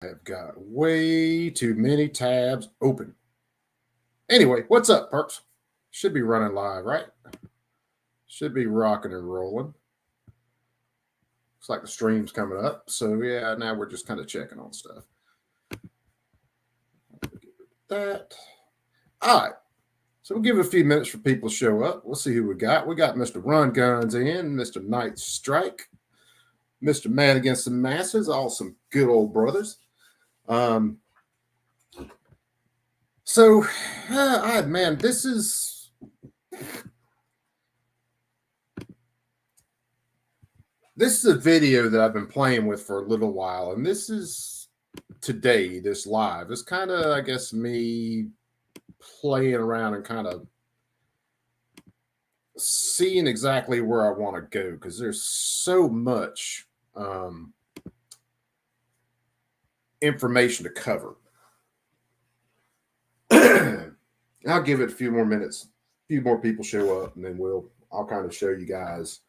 I've got way too many tabs open. Anyway, what's up, perks? Should be running live, right? Should be rocking and rolling. Looks like the stream's coming up. So, yeah, now we're just kind of checking on stuff. That. All right. So, we'll give it a few minutes for people to show up. We'll see who we got. We got Mr. Run Guns in, Mr. Night Strike, Mr. Man Against the Masses, all some good old brothers. So, man, this is a video that I've been playing with for a little while, and this is today, this live. It's kind of, I guess, me playing around and kind of seeing exactly where I want to go, because there's so much information to cover. I'll give it a few more minutes, a few more people show up, and then I'll kind of show you guys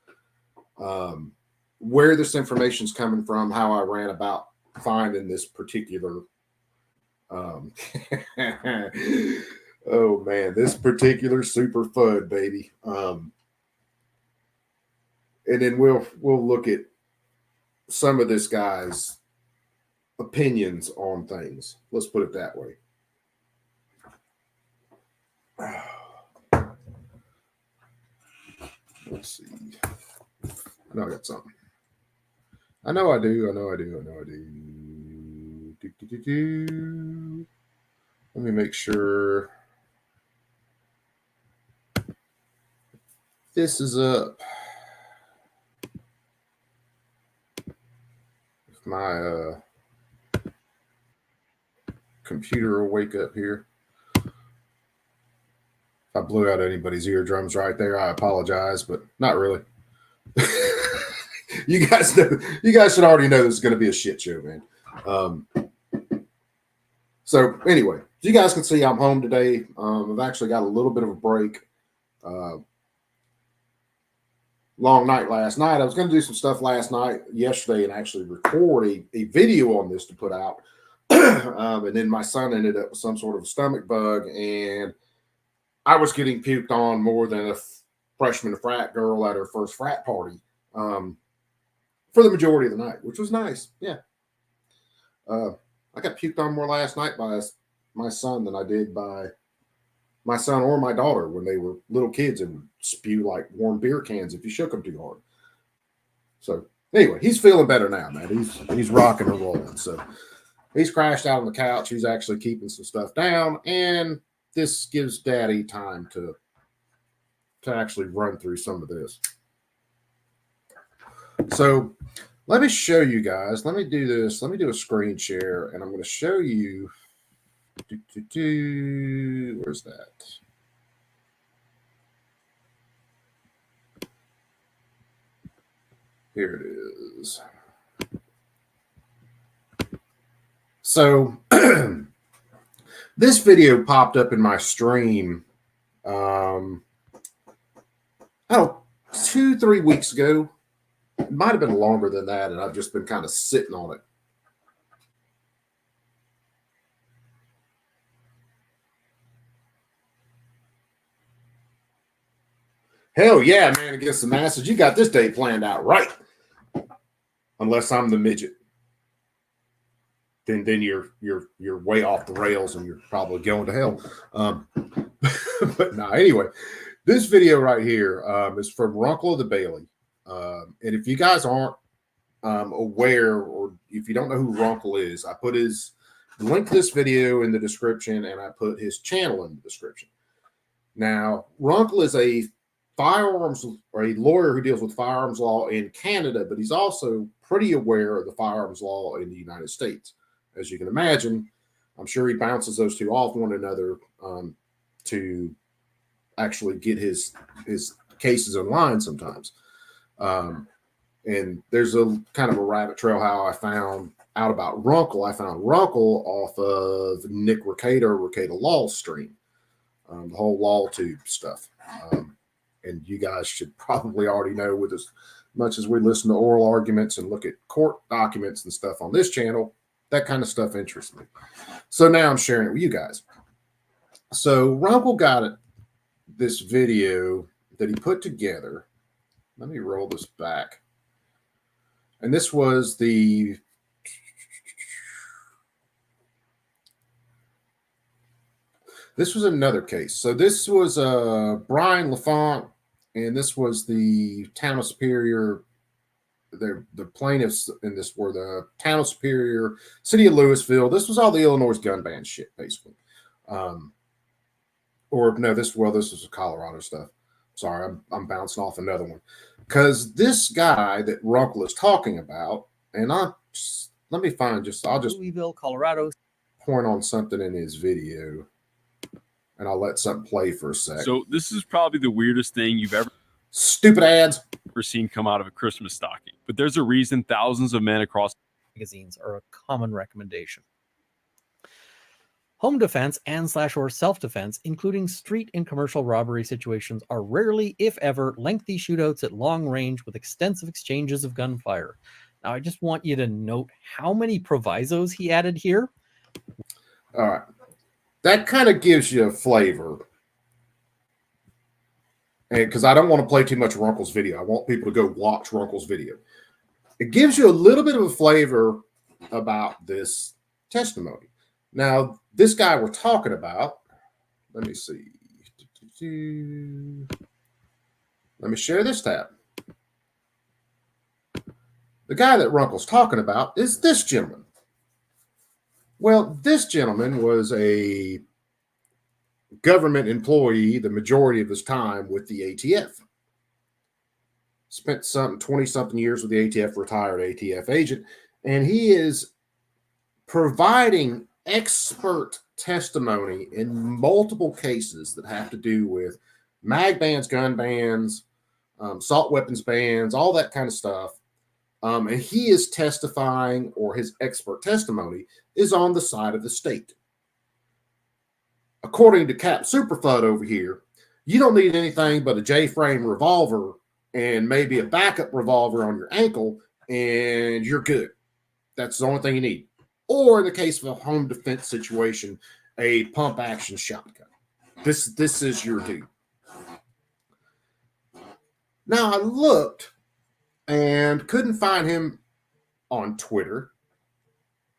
where this information is coming from, how I ran about finding this particular oh man, this particular super FUDD, baby. And then we'll look at some of this guy's opinions on things. Let's put it that way. Let's see. I know I got something. I know I do. Let me make sure this is up. If my computer will wake up here. If I blew out anybody's eardrums right there, I apologize, but not really. You guys should already know this is going to be a shit show, man. So anyway, you guys can see I'm home today. I've actually got a little bit of a break. Long night last night. I was going to do some stuff yesterday, and actually record a video on this to put out. And then my son ended up with some sort of stomach bug, and I was getting puked on more than a freshman frat girl at her first frat party for the majority of the night, which was nice. Yeah. I got puked on more last night by my son than I did by my son or my daughter when they were little kids and spew like warm beer cans if you shook them too hard. So anyway, he's feeling better now, man. He's rocking and rolling. So he's crashed out on the couch. He's actually keeping some stuff down, and this gives Daddy time to actually run through some of this. So let me show you guys. Let me do this. Let me do a screen share, and I'm going to show you. Where's that? Here it is. So this video popped up in my stream, 2-3 weeks ago. It might have been longer than that, and I've just been kind of sitting on it. Hell yeah, man against the masses. You got this day planned out right. Unless I'm the midget. Then you're way off the rails and you're probably going to hell. But no, anyway, this video right here is from Runkle of the Bailey. And if you guys aren't aware, or if you don't know who Runkle is, I put the link to this video in the description, and I put his channel in the description. Now, Runkle is a firearms, or a lawyer who deals with firearms law in Canada, but he's also pretty aware of the firearms law in the United States. As you can imagine, I'm sure he bounces those two off one another to actually get his cases in line sometimes. And there's a kind of a rabbit trail how I found out about Runkle. I found Runkle off of Nick Recato Law stream, the whole law tube stuff. And you guys should probably already know, with as much as we listen to oral arguments and look at court documents and stuff on this channel, that kind of stuff interests me. So now I'm sharing it with you guys. So Runkle got this video that he put together. Let me roll this back. And this was another case. So this was Brian LaFont, and this was the town of Superior. The plaintiffs in this were the town of Superior, city of Louisville. This was all the Illinois gun ban shit, basically. Or no, this was Colorado stuff. Sorry, I'm bouncing off another one. Because this guy that Runkle is talking about, and I'll just Louisville, Colorado. Point on something in his video, and I'll let something play for a second. So this is probably the weirdest thing you've ever stupid ads seen come out of a Christmas stocking. But there's a reason thousands of men across magazines are a common recommendation. Home defense and/or self-defense, including street and commercial robbery situations, are rarely, if ever, lengthy shootouts at long range with extensive exchanges of gunfire. Now, I just want you to note how many provisos he added here. All right. That kind of gives you a flavor. And because I don't want to play too much Runkle's video. I want people to go watch Runkle's video. It gives you a little bit of a flavor about this testimony. Now, this guy we're talking about, let me see. Let me share this tab. The guy that Runkle's talking about is this gentleman. Well, this gentleman was a government employee the majority of his time with the ATF. Spent 20-something years with the ATF, retired ATF agent, and he is providing expert testimony in multiple cases that have to do with mag bans, gun bans, assault weapons bans, all that kind of stuff. And he is testifying, or his expert testimony is on the side of the state. According to Cap Super FUDD over here, you don't need anything but a J-frame revolver and maybe a backup revolver on your ankle, and you're good. That's the only thing you need. Or in the case of a home defense situation, a pump action shotgun. This is your dude. Now I looked and couldn't find him on Twitter,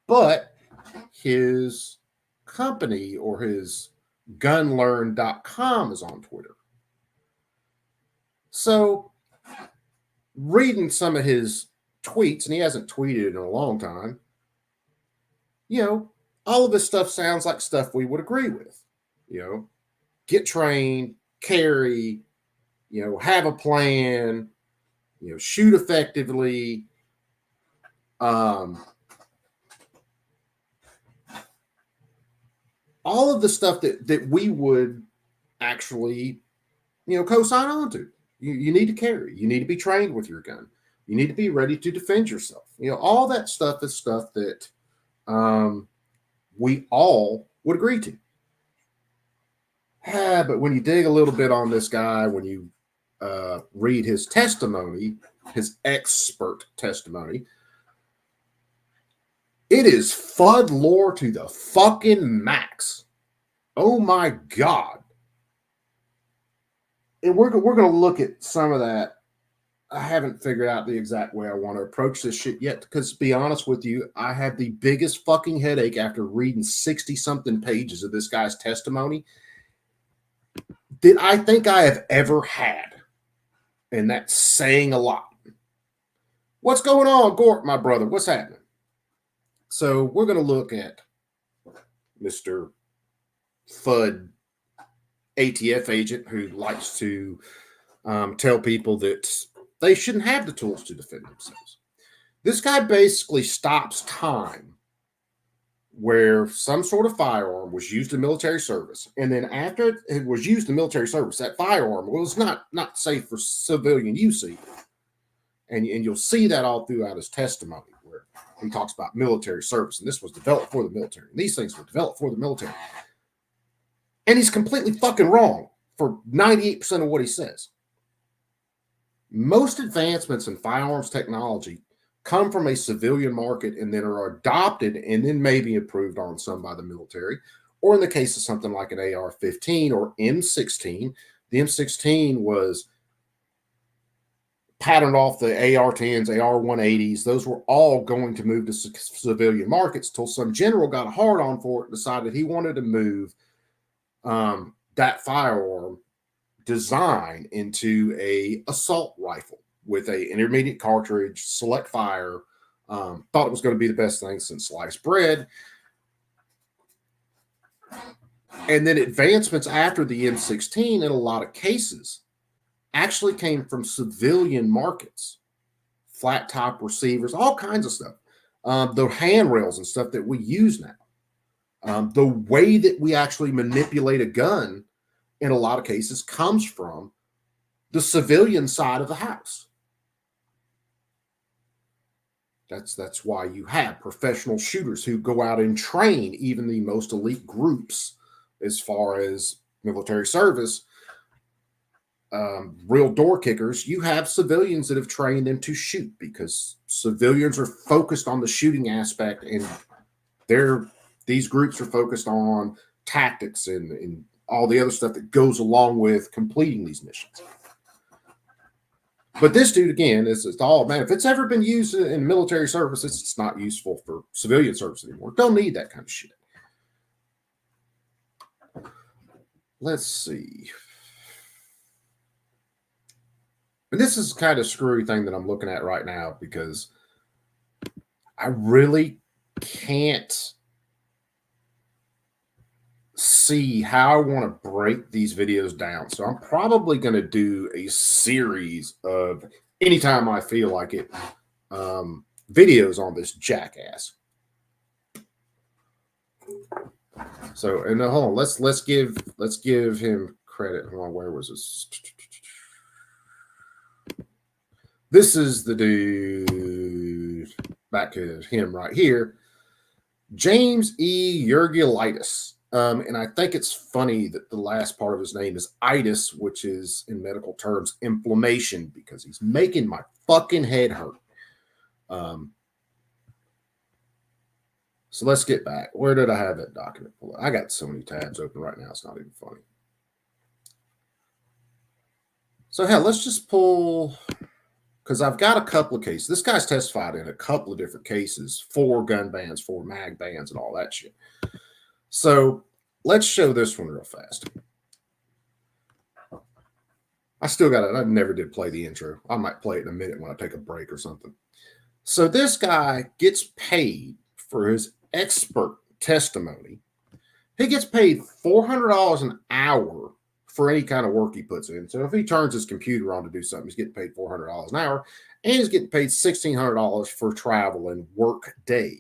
but his company or his gunlearn.com is on Twitter. So reading some of his tweets, and he hasn't tweeted in a long time, all of this stuff sounds like stuff we would agree with. Get trained, carry, have a plan, shoot effectively. All of the stuff that we would actually, co-sign on to. You need to carry. You need to be trained with your gun. You need to be ready to defend yourself. All that stuff is stuff that we all would agree to. But when you dig a little bit on this guy, when you read his testimony, his expert testimony, it is FUDD lore to the fucking max. Oh my God. And we're going to look at some of that. I haven't figured out the exact way I want to approach this shit yet, because to be honest with you, I had the biggest fucking headache after reading 60-something pages of this guy's testimony that I think I have ever had. And that's saying a lot. What's going on, Gort, my brother? What's happening? So we're going to look at Mr. FUDD ATF agent who likes to tell people that they shouldn't have the tools to defend themselves. This guy basically stops time where some sort of firearm was used in military service. And then after it was used in military service, that firearm was not safe for civilian use. And you'll see that all throughout his testimony where he talks about military service. And this was developed for the military. And these things were developed for the military. And he's completely fucking wrong for 98% of what he says. Most advancements in firearms technology come from a civilian market and then are adopted and then maybe improved on some by the military. Or in the case of something like an AR-15 or M16, the M16 was patterned off the AR-10s, AR-180s. Those were all going to move to civilian markets till some general got a hard on for it and decided he wanted to move that firearm design into a assault rifle with a intermediate cartridge, select fire. Thought it was going to be the best thing since sliced bread. And then advancements after the M16 in a lot of cases actually came from civilian markets, flat top receivers, all kinds of stuff. The handrails and stuff that we use now. The way that we actually manipulate a gun in a lot of cases comes from the civilian side of the house. That's why you have professional shooters who go out and train even the most elite groups as far as military service. Real door kickers, you have civilians that have trained them to shoot because civilians are focused on the shooting aspect, and these groups are focused on tactics and all the other stuff that goes along with completing these missions. But this dude, again, it's all, man, if it's ever been used in military service, it's not useful for civilian service anymore. Don't need that kind of shit. Let's see. And this is kind of screwy thing that I'm looking at right now because I really can't see how I want to break these videos down. So I'm probably going to do a series of, anytime I feel like it, videos on this jackass. So, and hold on, let's give him credit. Hold on, where was this? This is the dude, back to him right here, James E. Yergulitis. And I think it's funny that the last part of his name is itis, which is in medical terms inflammation, because he's making my fucking head hurt. So let's get back. Where did I have that document? I got so many tabs open right now, it's not even funny. So hell, let's just pull, because I've got a couple of cases. This guy's testified in a couple of different cases for gun bans, for mag bans, and all that shit. So let's show this one real fast. I still got it. I never did play the intro. I might play it in a minute when I take a break or something. So this guy gets paid for his expert testimony. He gets paid $400 an hour for any kind of work he puts in. So if he turns his computer on to do something, he's getting paid $400 an hour, and he's getting paid $1,600 for travel and work day.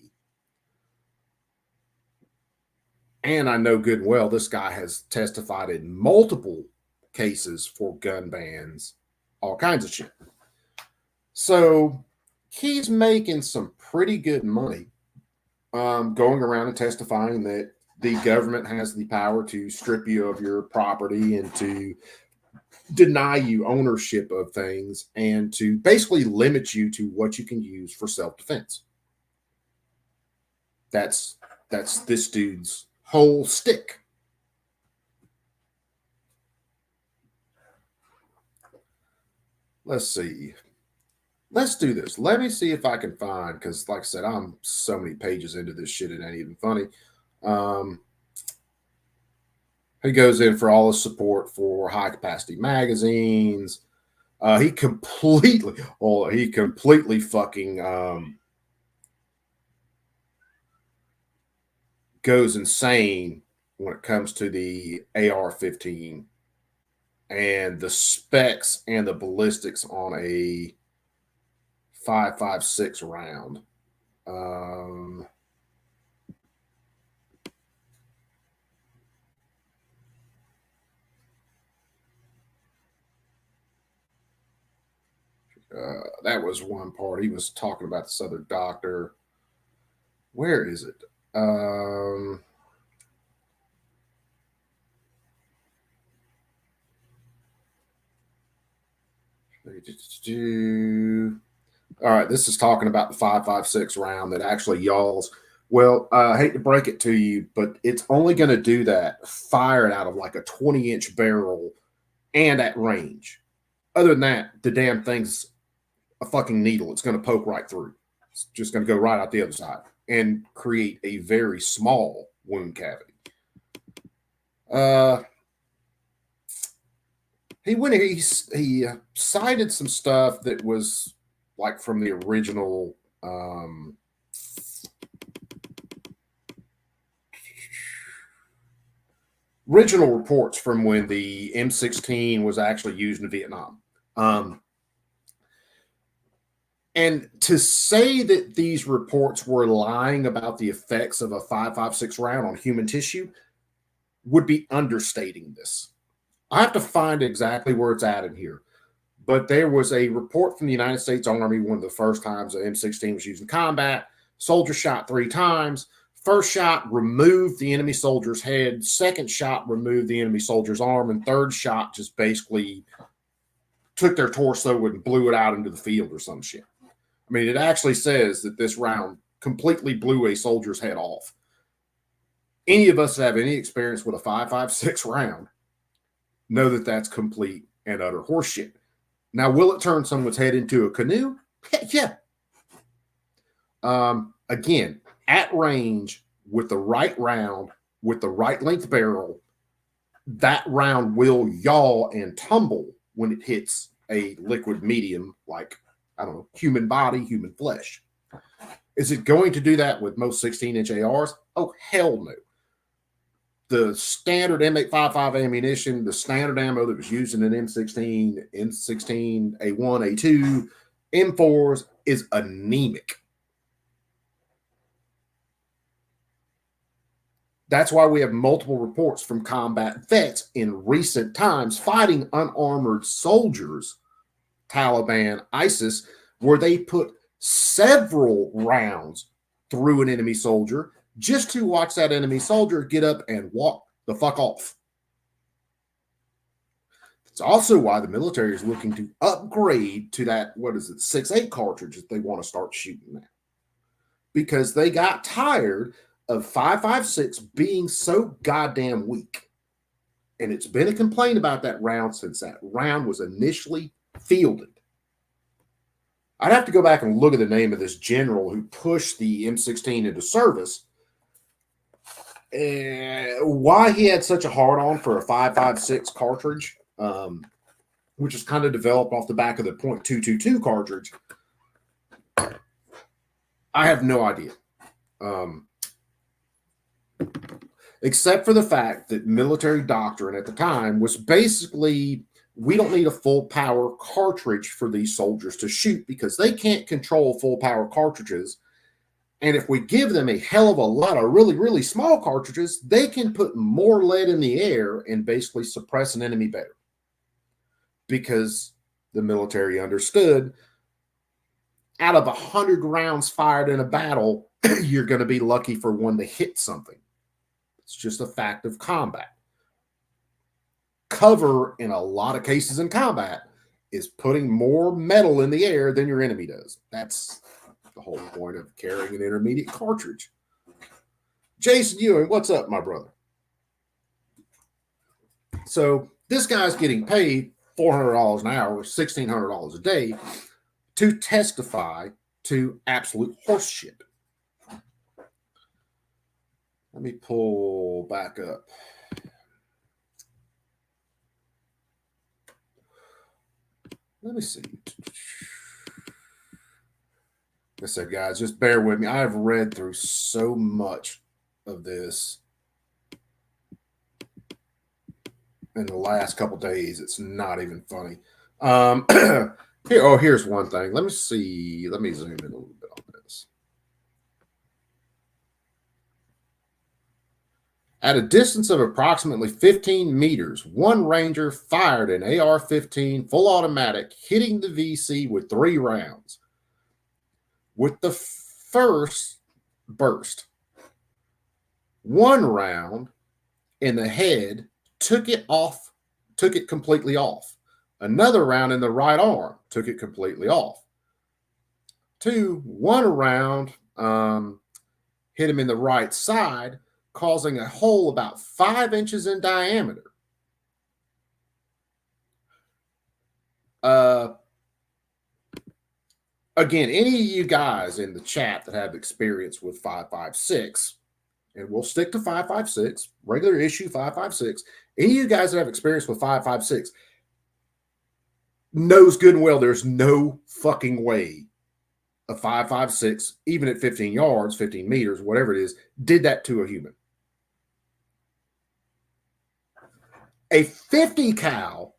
And I know good and well this guy has testified in multiple cases for gun bans, all kinds of shit. So he's making some pretty good money going around and testifying that the government has the power to strip you of your property and to deny you ownership of things and to basically limit you to what you can use for self-defense. That's this dude's whole stick. Let's see. Let's do this. Let me see if I can find, because like I said, I'm so many pages into this shit, it ain't even funny. He goes in for all his support for high capacity magazines. He completely fucking goes insane when it comes to the AR-15 and the specs and the ballistics on a 5.56 round. That was one part. He was talking about this other doctor. Where is it? All right, this is talking about the 5.56 round that actually yaws. Well, I hate to break it to you, but it's only going to do that fired out of like a 20-inch barrel and at range. Other than that, the damn thing's a fucking needle. It's going to poke right through. It's just going to go right out the other side and create a very small wound cavity. He cited some stuff that was like from the original original reports from when the M16 was actually used in Vietnam. And to say that these reports were lying about the effects of a 5.56 round on human tissue would be understating this. I have to find exactly where it's at in here. But there was a report from the United States Army, one of the first times the M16 was used in combat. Soldier shot 3 times. First shot removed the enemy soldier's head. Second shot removed the enemy soldier's arm. And third shot just basically took their torso and blew it out into the field or some shit. I mean, it actually says that this round completely blew a soldier's head off. Any of us that have any experience with a 5.56 round know that that's complete and utter horseshit. Now, will it turn someone's head into a canoe? Yeah. Again, at range, with the right round, with the right length barrel, that round will yaw and tumble when it hits a liquid medium like, I don't know, human body, human flesh. Is it going to do that with most 16-inch ARs? Oh, hell no. The standard M855 ammunition, the standard ammo that was used in an M16, M16, A1, A2, M4s is anemic. That's why we have multiple reports from combat vets in recent times fighting unarmored soldiers, Taliban, ISIS, where they put several rounds through an enemy soldier just to watch that enemy soldier get up and walk the fuck off. It's also why the military is looking to upgrade to that, 6.8 cartridge that they want to start shooting now. Because they got tired of 5.56 being so goddamn weak. And it's been a complaint about that round since that round was initially fielded. I'd have to go back and look at the name of this general who pushed the M16 into service. Why he had such a hard-on for a 5.56 cartridge, which is kind of developed off the back of the .222 cartridge, I have no idea. Except for the fact that military doctrine at the time was basically, we don't need a full power cartridge for these soldiers to shoot because they can't control full power cartridges. And if we give them a hell of a lot of really, really small cartridges, they can put more lead in the air and basically suppress an enemy better. Because the military understood out of 100 rounds fired in a battle, you're going to be lucky for one to hit something. It's just a fact of combat. Cover, in a lot of cases in combat, is putting more metal in the air than your enemy does. That's the whole point of carrying an intermediate cartridge. Jason Ewing, what's up, my brother? So this guy's getting paid $400 an hour, $1,600 a day to testify to absolute horseshit. Let me pull back up. Let me see. Like I said, guys, just bear with me. I have read through so much of this in the last couple days. It's not even funny. Here's one thing. Let me see. Let me zoom in a little bit on this. At a distance of approximately 15 meters, one Ranger fired an AR-15 full automatic, hitting the VC with 3 rounds. With the first burst, one round in the head took it completely off. Another round in the right arm took it completely off. Two, one round hit him in the right side, causing a hole about 5 inches in diameter. Again, any of you guys in the chat that have experience with 5.56, and we'll stick to 5.56, regular issue 5.56, any of you guys that have experience with 5.56 knows good and well there's no fucking way a 5.56, even at 15 yards, 15 meters, whatever it is, did that to a human. A 50 cal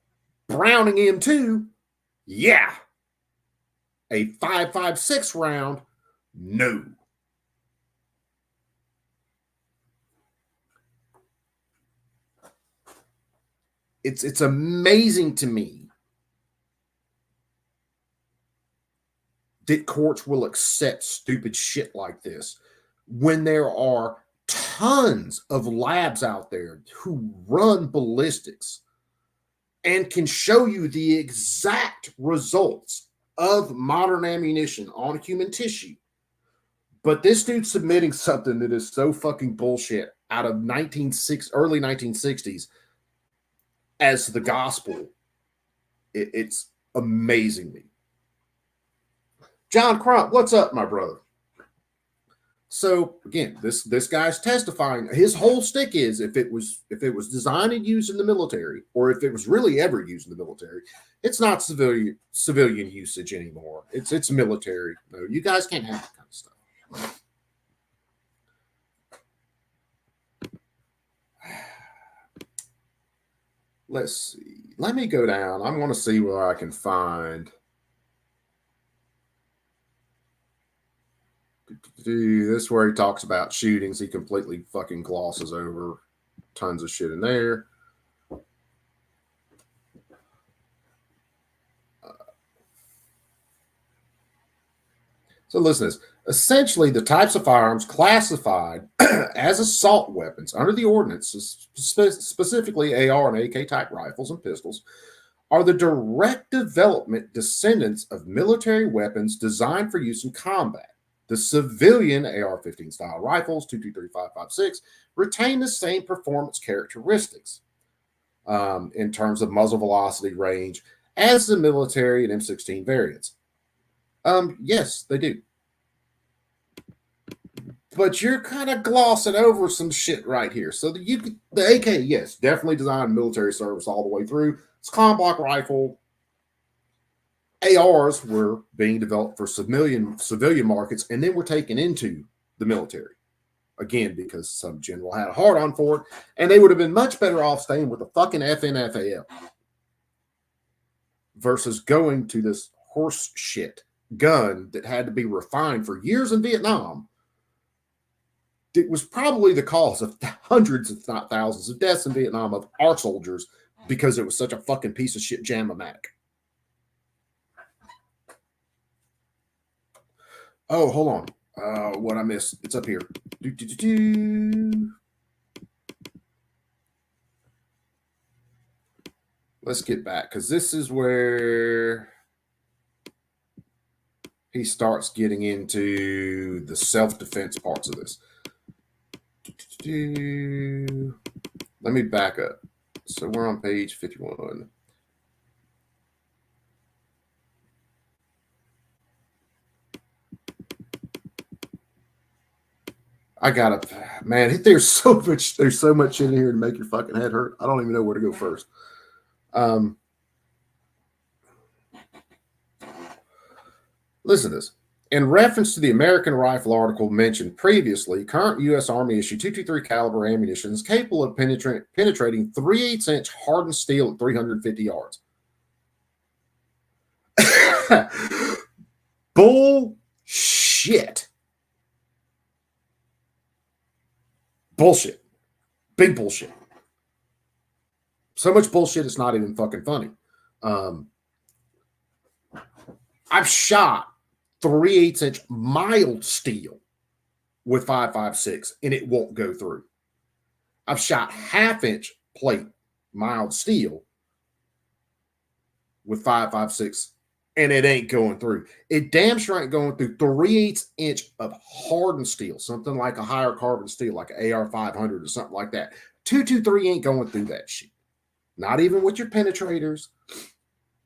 Browning M2, yeah. A 5.56 round, no. It's amazing to me that courts will accept stupid shit like this when there are tons of labs out there who run ballistics and can show you the exact results of modern ammunition on human tissue. But this dude submitting something that is so fucking bullshit out of early 1960s as the gospel, it's amazing me. John Crump, what's up, my brother? So again, this guy's testifying. His whole stick is if it was designed and used in the military, or if it was really ever used in the military, it's not civilian usage anymore. It's military. No, you guys can't have that kind of stuff. Let's see. Let me go down. I'm going to see where I can find. This is where he talks about shootings. He completely fucking glosses over tons of shit in there. So listen to this. Essentially, the types of firearms classified as assault weapons under the ordinance, specifically AR and AK type rifles and pistols, are the direct development descendants of military weapons designed for use in combat. The civilian AR-15 style rifles, 223-5.56, retain the same performance characteristics in terms of muzzle velocity range as the military and M16 variants. Yes, they do. But you're kind of glossing over some shit right here. So the AK, yes, definitely designed military service all the way through. It's a comm block rifle. ARs were being developed for civilian markets, and then were taken into the military. Again, because some general had a hard-on for it, and they would have been much better off staying with the fucking FNFAL versus going to this horse shit gun that had to be refined for years in Vietnam. It was probably the cause of hundreds, if not thousands, of deaths in Vietnam of our soldiers because it was such a fucking piece of shit jam-o-matic. Oh, hold on. What I missed. It's up here. Let's get back, because this is where he starts getting into the self-defense parts of this. Let me back up. So we're on page 51. I gotta, man, there's so much in here to make your fucking head hurt. I don't even know where to go first. Listen to this. In reference to the American Rifle article mentioned previously, current U.S. Army issue 223 caliber ammunition is capable of penetrating 3/8-inch hardened steel at 350 yards. Bullshit. Bullshit. Big bullshit. So much bullshit, it's not even fucking funny. I've shot 3/8-inch mild steel with 5.56 and it won't go through. I've shot 1/2-inch plate mild steel with 5.56 and it ain't going through. It damn sure ain't going through 3/8 inch of hardened steel, something like a higher carbon steel, like an AR 500 or something like that. 223 ain't going through that shit. Not even with your penetrators.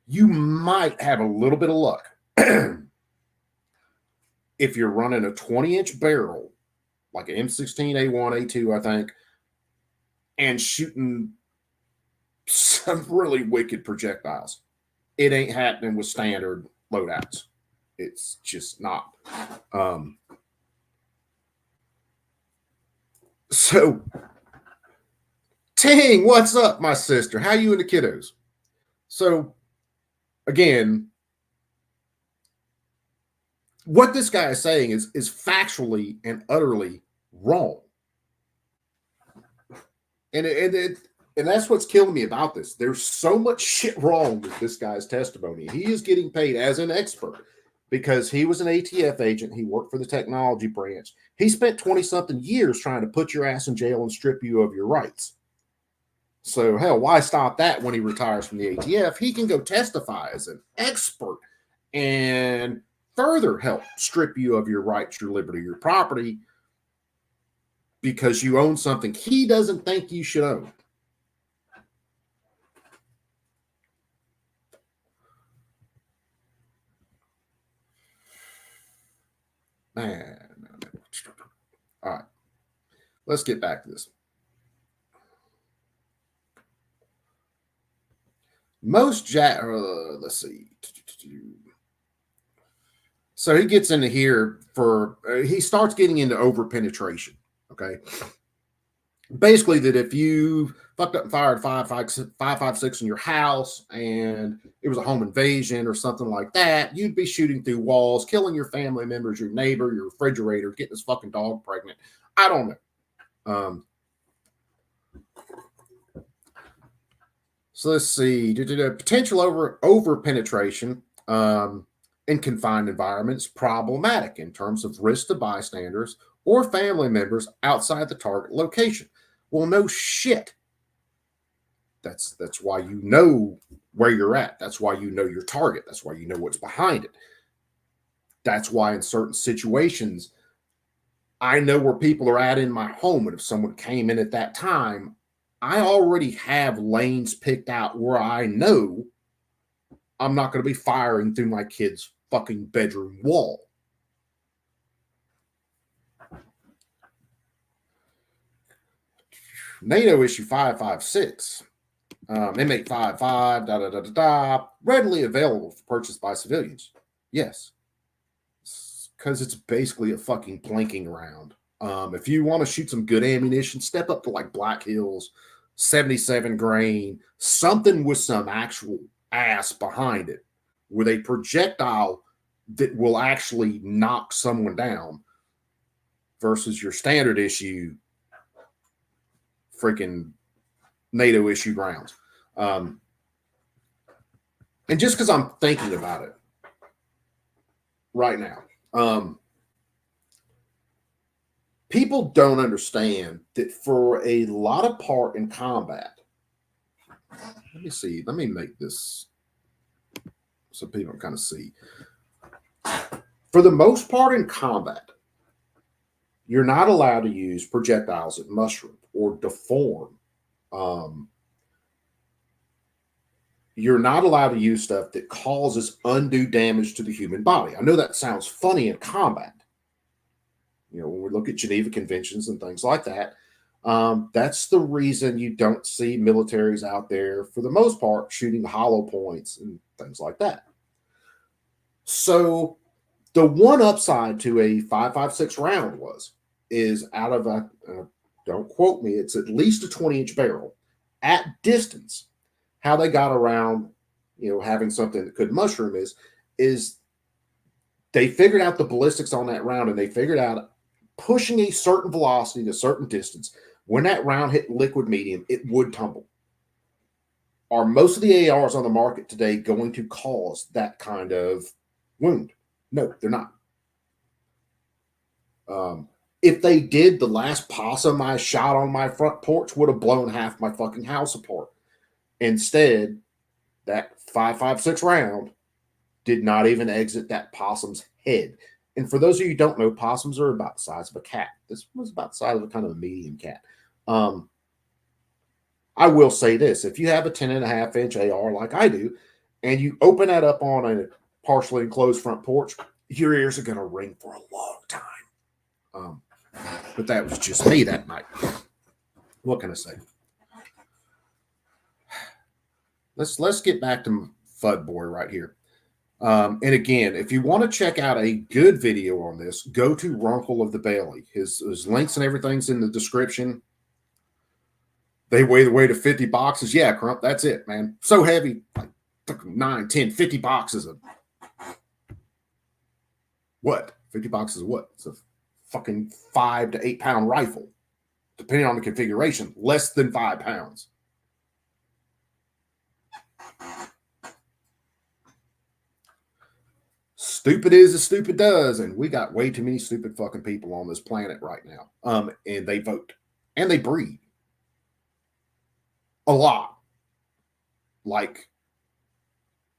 You might have a little bit of luck. If you're running a 20-inch barrel, like an M16, A1, A2, I think, and shooting some really wicked projectiles, it ain't happening with standard loadouts. It's just not. So, Ting, what's up, my sister? How you and the kiddos? So, again, what this guy is saying is factually and utterly wrong. And that's what's killing me about this. There's so much shit wrong with this guy's testimony. He is getting paid as an expert because he was an ATF agent. He worked for the technology branch. He spent 20-something years trying to put your ass in jail and strip you of your rights. So, hell, why stop that when he retires from the ATF? He can go testify as an expert and further help strip you of your rights, your liberty, your property, because you own something he doesn't think you should own. Man. All right. Let's get back to this. Let's see. So he gets into here he starts getting into over penetration. Okay. Basically, that if you fucked up and fired 5.56 in your house and it was a home invasion or something like that, you'd be shooting through walls, killing your family members, your neighbor, your refrigerator, getting this fucking dog pregnant. I don't know. So let's see. Potential over penetration in confined environments problematic in terms of risk to bystanders or family members outside the target location. Well, no shit. That's why you know where you're at. That's why you know your target. That's why you know what's behind it. That's why in certain situations, I know where people are at in my home. And if someone came in at that time, I already have lanes picked out where I know I'm not going to be firing through my kid's fucking bedroom wall. NATO issue 556, inmate 55, readily available for purchase by civilians. Yes, because it's basically a fucking blanking round. If you want to shoot some good ammunition, step up to like Black Hills, 77 grain, something with some actual ass behind it, with a projectile that will actually knock someone down versus your standard issue freaking NATO issue rounds. And just because I'm thinking about it right now, people don't understand that for a lot of part in combat, let me make this so people can kind of see. For the most part in combat, you're not allowed to use projectiles that mushroom or deform. You're not allowed to use stuff that causes undue damage to the human body. I know that sounds funny in combat. You know, when we look at Geneva Conventions and things like that, that's the reason you don't see militaries out there, for the most part, shooting hollow points and things like that. So the one upside to a 5.56 round is out of a, don't quote me, it's at least a 20-inch barrel at distance. How they got around, having something that could mushroom is they figured out the ballistics on that round, and they figured out pushing a certain velocity to a certain distance. When that round hit liquid medium, it would tumble. Are most of the ARs on the market today going to cause that kind of wound? No, they're not. If they did, the last possum I shot on my front porch would have blown half my fucking house apart. Instead, that 5.56 round did not even exit that possum's head. And for those of you who don't know, possums are about the size of a cat. This was about the size of a kind of a medium cat. I will say this. If you have a 10.5-inch AR like I do, and you open that up on a partially enclosed front porch, your ears are going to ring for a long time. But that was just me that night. What can I say? Let's get back to FUDD Boy right here. And again, if you want to check out a good video on this, go to Runkle of the Bailey. His links and everything's in the description. They weigh the weight of 50 boxes. Yeah, Crump, that's it, man. So heavy, like 9, 10, 50 boxes of what? 50 boxes of what? It's a fucking 5 to 8 pound rifle, depending on the configuration, less than 5 pounds. Stupid is as stupid does, and we got way too many stupid fucking people on this planet right now. And they vote and they breed a lot. Like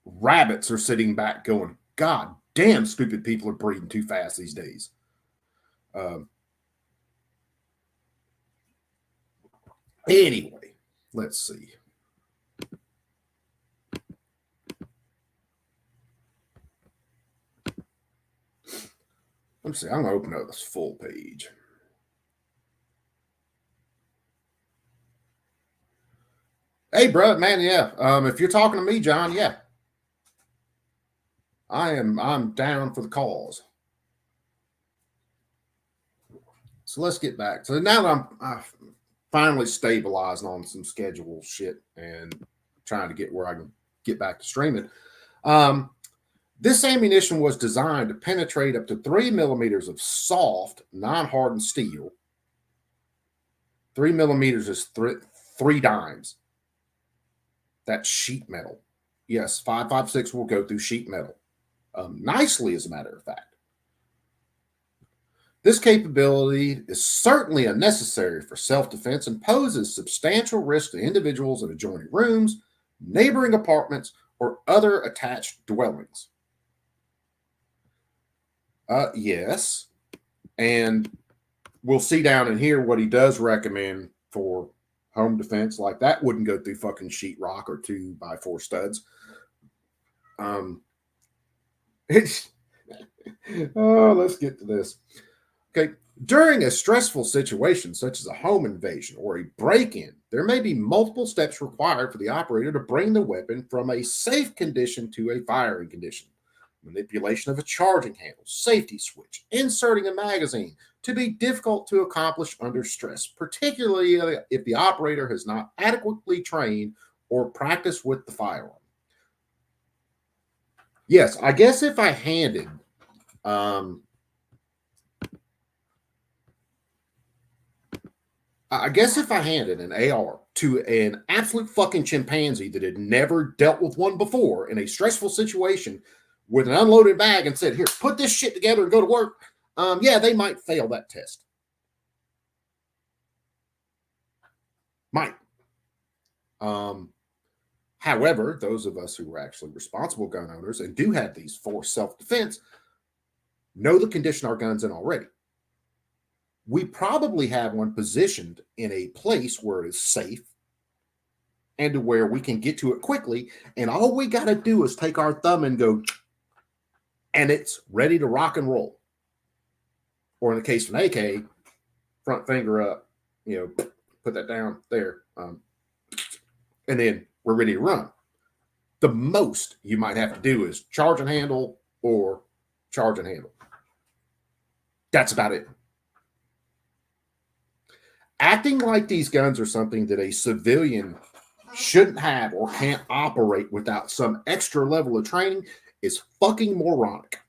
rabbits are sitting back going, God damn, stupid people are breeding too fast these days. Anyway, let's see. Let's see. I'm going to open up this full page. Hey, bro, man, yeah. If you're talking to me, John, yeah. I'm down for the cause. So let's get back. So now that I've finally stabilized on some schedule shit and trying to get where I can get back to streaming. This ammunition was designed to penetrate up to 3 millimeters of soft, non-hardened steel. 3 millimeters is 3 dimes. That's sheet metal. Yes, 5.56 will go through sheet metal. Nicely, as a matter of fact. This capability is certainly unnecessary for self-defense and poses substantial risk to individuals in adjoining rooms, neighboring apartments, or other attached dwellings. Yes. And we'll see down in here what he does recommend for home defense. Like that wouldn't go through fucking sheetrock or 2x4 studs. Let's get to this. Okay. During a stressful situation, such as a home invasion or a break-in, there may be multiple steps required for the operator to bring the weapon from a safe condition to a firing condition. Manipulation of a charging handle, safety switch, inserting a magazine to be difficult to accomplish under stress, particularly if the operator has not adequately trained or practiced with the firearm. Yes, I guess if I handed an AR to an absolute fucking chimpanzee that had never dealt with one before in a stressful situation with an unloaded bag and said, here, put this shit together and go to work, yeah, they might fail that test. Might. However, those of us who are actually responsible gun owners and do have these for self-defense know the condition our gun's in already. We probably have one positioned in a place where it is safe and to where we can get to it quickly. And all we got to do is take our thumb and go, and it's ready to rock and roll. Or in the case of an AK, front finger up, put that down there. And then we're ready to run. The most you might have to do is charge and handle or charge and handle. That's about it. Acting like these guns are something that a civilian shouldn't have or can't operate without some extra level of training is fucking moronic.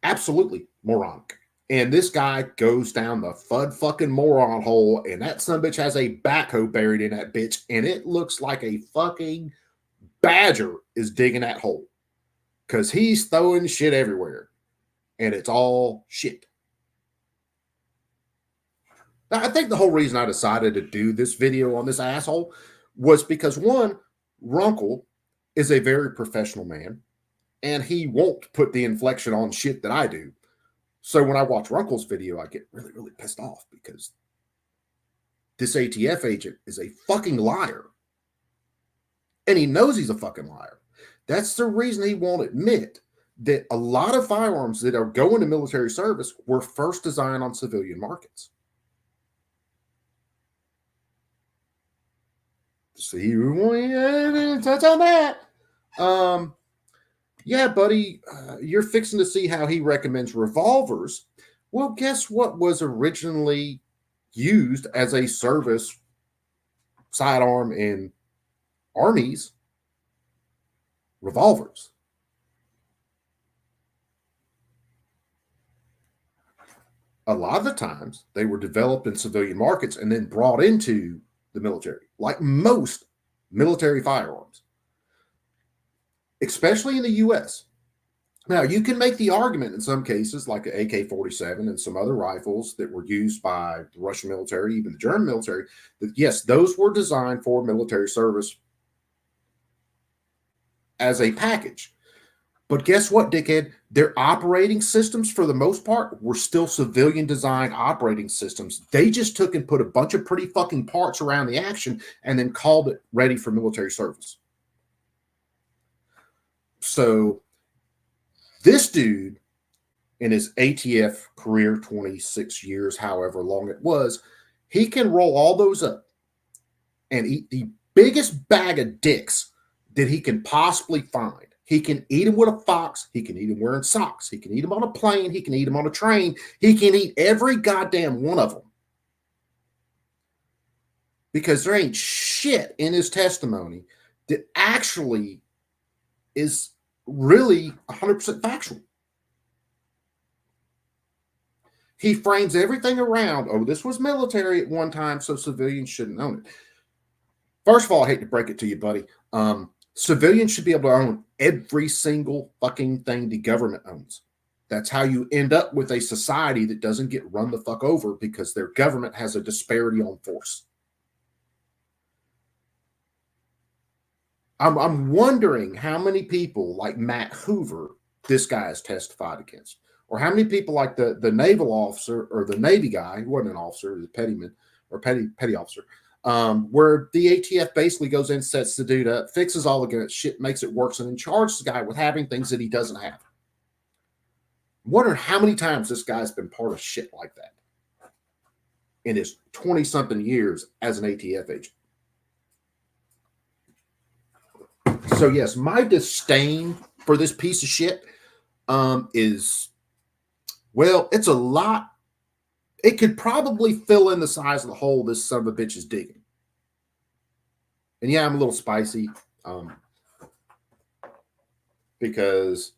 Absolutely moronic. And this guy goes down the FUDD fucking moron hole, and that sumbitch has a backhoe buried in that bitch, and it looks like a fucking badger is digging that hole because he's throwing shit everywhere, and it's all shit. Now, I think the whole reason I decided to do this video on this asshole was because, one, Runkle is a very professional man, and he won't put the inflection on shit that I do. So when I watch Runkle's video, I get really, really pissed off because this ATF agent is a fucking liar. And he knows he's a fucking liar. That's the reason he won't admit that a lot of firearms that are going to military service were first designed on civilian markets. See, we won't touch on that. Yeah, buddy, you're fixing to see how he recommends revolvers. Well, guess what was originally used as a service sidearm in armies? Revolvers. A lot of the times they were developed in civilian markets and then brought into the military, like most military firearms, especially in the US. Now, you can make the argument in some cases, like the AK-47 and some other rifles that were used by the Russian military, even the German military, that yes, those were designed for military service as a package. But guess what, dickhead? Their operating systems, for the most part, were still civilian design operating systems. They just took and put a bunch of pretty fucking parts around the action and then called it ready for military service. So this dude, in his ATF career, 26 years, however long it was, he can roll all those up and eat the biggest bag of dicks that he can possibly find. He can eat them with a fox. He can eat them wearing socks. He can eat them on a plane. He can eat them on a train. He can eat every goddamn one of them. Because there ain't shit in his testimony that actually is really 100% factual. He frames everything around, oh, this was military at one time, so civilians shouldn't own it. First of all, I hate to break it to you, buddy. Civilians should be able to own every single fucking thing the government owns. That's how you end up with a society that doesn't get run the fuck over because their government has a disparity on force. I'm wondering how many people like Matt Hoover this guy has testified against, or how many people like the naval officer or the Navy guy, he wasn't an officer, he was a pettyman or petty officer, where the ATF basically goes in, sets the dude up, fixes all the shit, makes it worse, and then charges the guy with having things that he doesn't have. I'm wondering how many times this guy's been part of shit like that in his 20-something years as an ATF agent. So yes, my disdain for this piece of shit is, well, it's a lot. It could probably fill in the size of the hole this son of a bitch is digging. And yeah, I'm a little spicy because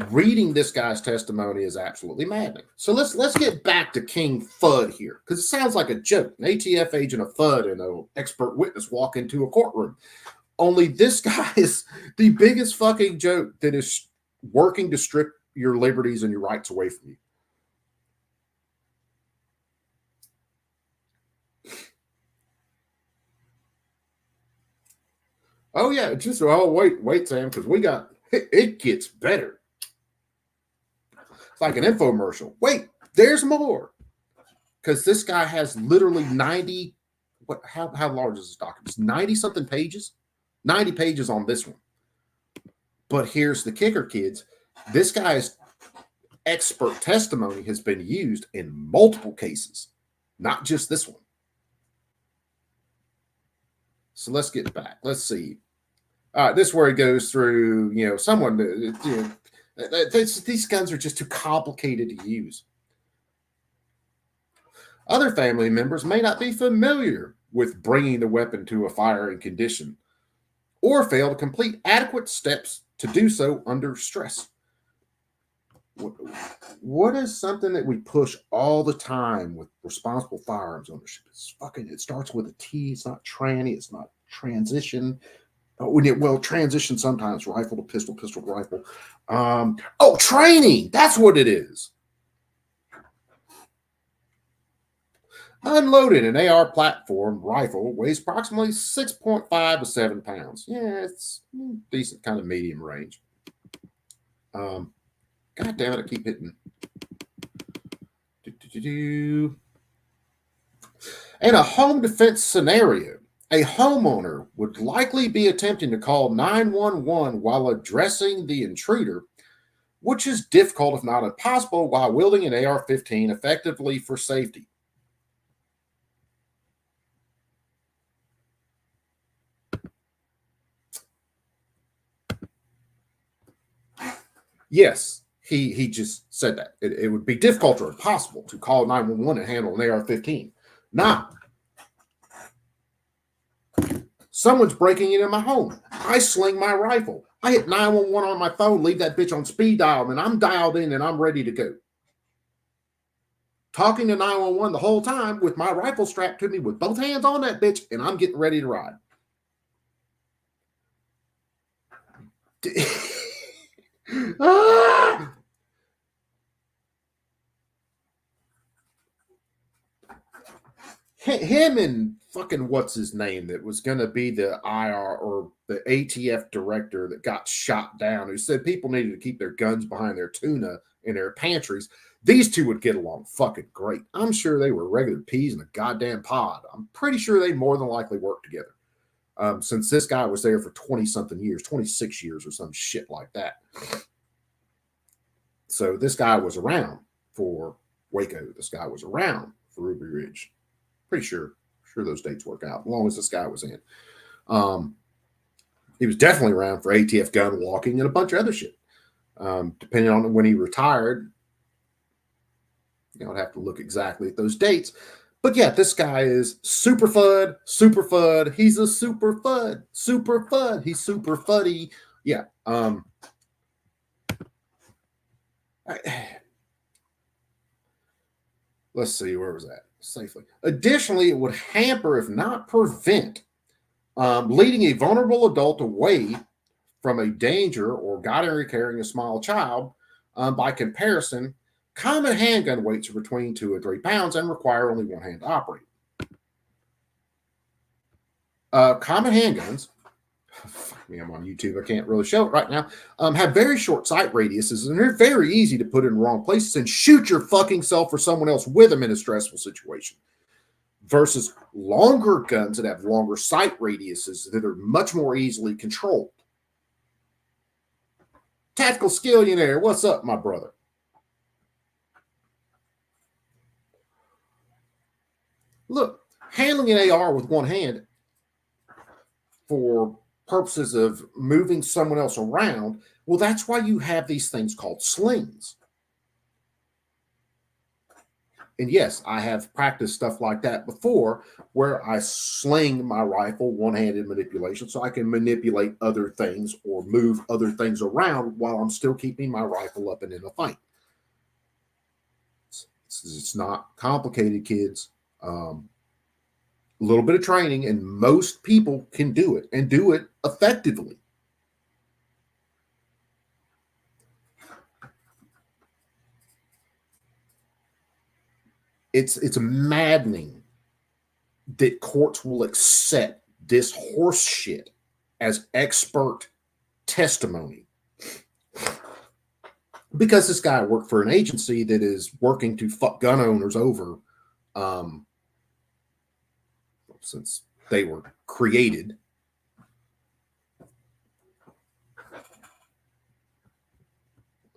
reading this guy's testimony is absolutely maddening. So let's get back to King FUDD here, because it sounds like a joke. An ATF agent, a FUDD, and an expert witness walk into a courtroom. Only this guy is the biggest fucking joke that is working to strip your liberties and your rights away from you. Oh yeah, just wait, Sam, because it gets better. It's like an infomercial. Wait, there's more. Because this guy has literally 90, how large is this document? It's 90-something pages. 90 pages on this one. But here's the kicker, kids. This guy's expert testimony has been used in multiple cases, not just this one. So let's get back. Let's see. This is where it goes through, these guns are just too complicated to use. Other family members may not be familiar with bringing the weapon to a firing condition or fail to complete adequate steps to do so under stress. What is something that we push all the time with responsible firearms ownership? It starts with a T. It's not tranny. It's not transition. Transition sometimes, rifle to pistol, pistol to rifle. Training. That's what it is. Unloaded, an AR platform rifle weighs approximately 6.5 to 7 pounds. Yeah, it's decent kind of medium range. God damn it, I keep hitting. In a home defense scenario, a homeowner would likely be attempting to call 911 while addressing the intruder, which is difficult if not impossible while wielding an AR-15 effectively for safety. Yes, he just said that. It would be difficult or impossible to call 911 and handle an AR-15. Now, someone's breaking into my home. I sling my rifle. I hit 911 on my phone, leave that bitch on speed dial, and I'm dialed in and I'm ready to go. Talking to 911 the whole time with my rifle strapped to me with both hands on that bitch, and I'm getting ready to ride. Ah! Him and fucking what's his name that was going to be the IR or the ATF director that got shot down, who said people needed to keep their guns behind their tuna in their pantries. These two would get along fucking great. I'm sure they were regular peas in a goddamn pod. I'm pretty sure they more than likely worked together. Since this guy was there for 20-something years, 26 years or some shit like that. So this guy was around for Waco. This guy was around for Ruby Ridge. Pretty sure those dates work out, as long as this guy was in. He was definitely around for ATF gun walking and a bunch of other shit. Depending on when he retired, I'd have to look exactly at those dates. But yeah, this guy is super FUDD. He's a super FUDD. He's super FUDDy. Yeah. Let's see, where was that? Safely. Additionally, it would hamper, if not prevent, leading a vulnerable adult away from a danger or guiding or carrying a small child. By comparison, common handgun weights are between 2 and 3 pounds and require only one hand to operate. Common handguns, fuck me, I'm on YouTube, I can't really show it right now, have very short sight radiuses, and they're very easy to put in the wrong places and shoot your fucking self or someone else with them in a stressful situation. Versus longer guns that have longer sight radiuses that are much more easily controlled. Tactical Skillionaire, what's up, my brother? Look, handling an AR with one hand for purposes of moving someone else around, well, that's why you have these things called slings. And yes, I have practiced stuff like that before, where I sling my rifle, one-handed manipulation, so I can manipulate other things or move other things around while I'm still keeping my rifle up and in a fight. It's not complicated, kids. A little bit of training, and most people can do it and do it effectively. It's maddening that courts will accept this horse shit as expert testimony. Because this guy worked for an agency that is working to fuck gun owners over since they were created.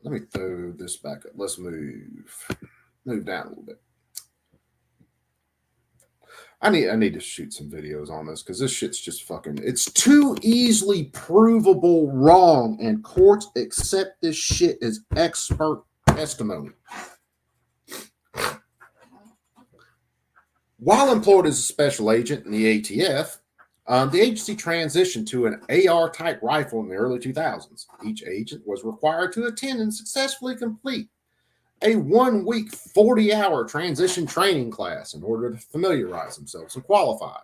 Let me throw this back up. Let's move down a little bit. I need to shoot some videos on this because this shit's just fucking, it's too easily provable wrong, and courts accept this shit as expert testimony. While employed as a special agent in the ATF, the agency transitioned to an AR-type rifle in the early 2000s. Each agent was required to attend and successfully complete a 1-week, 40-hour transition training class in order to familiarize themselves and qualify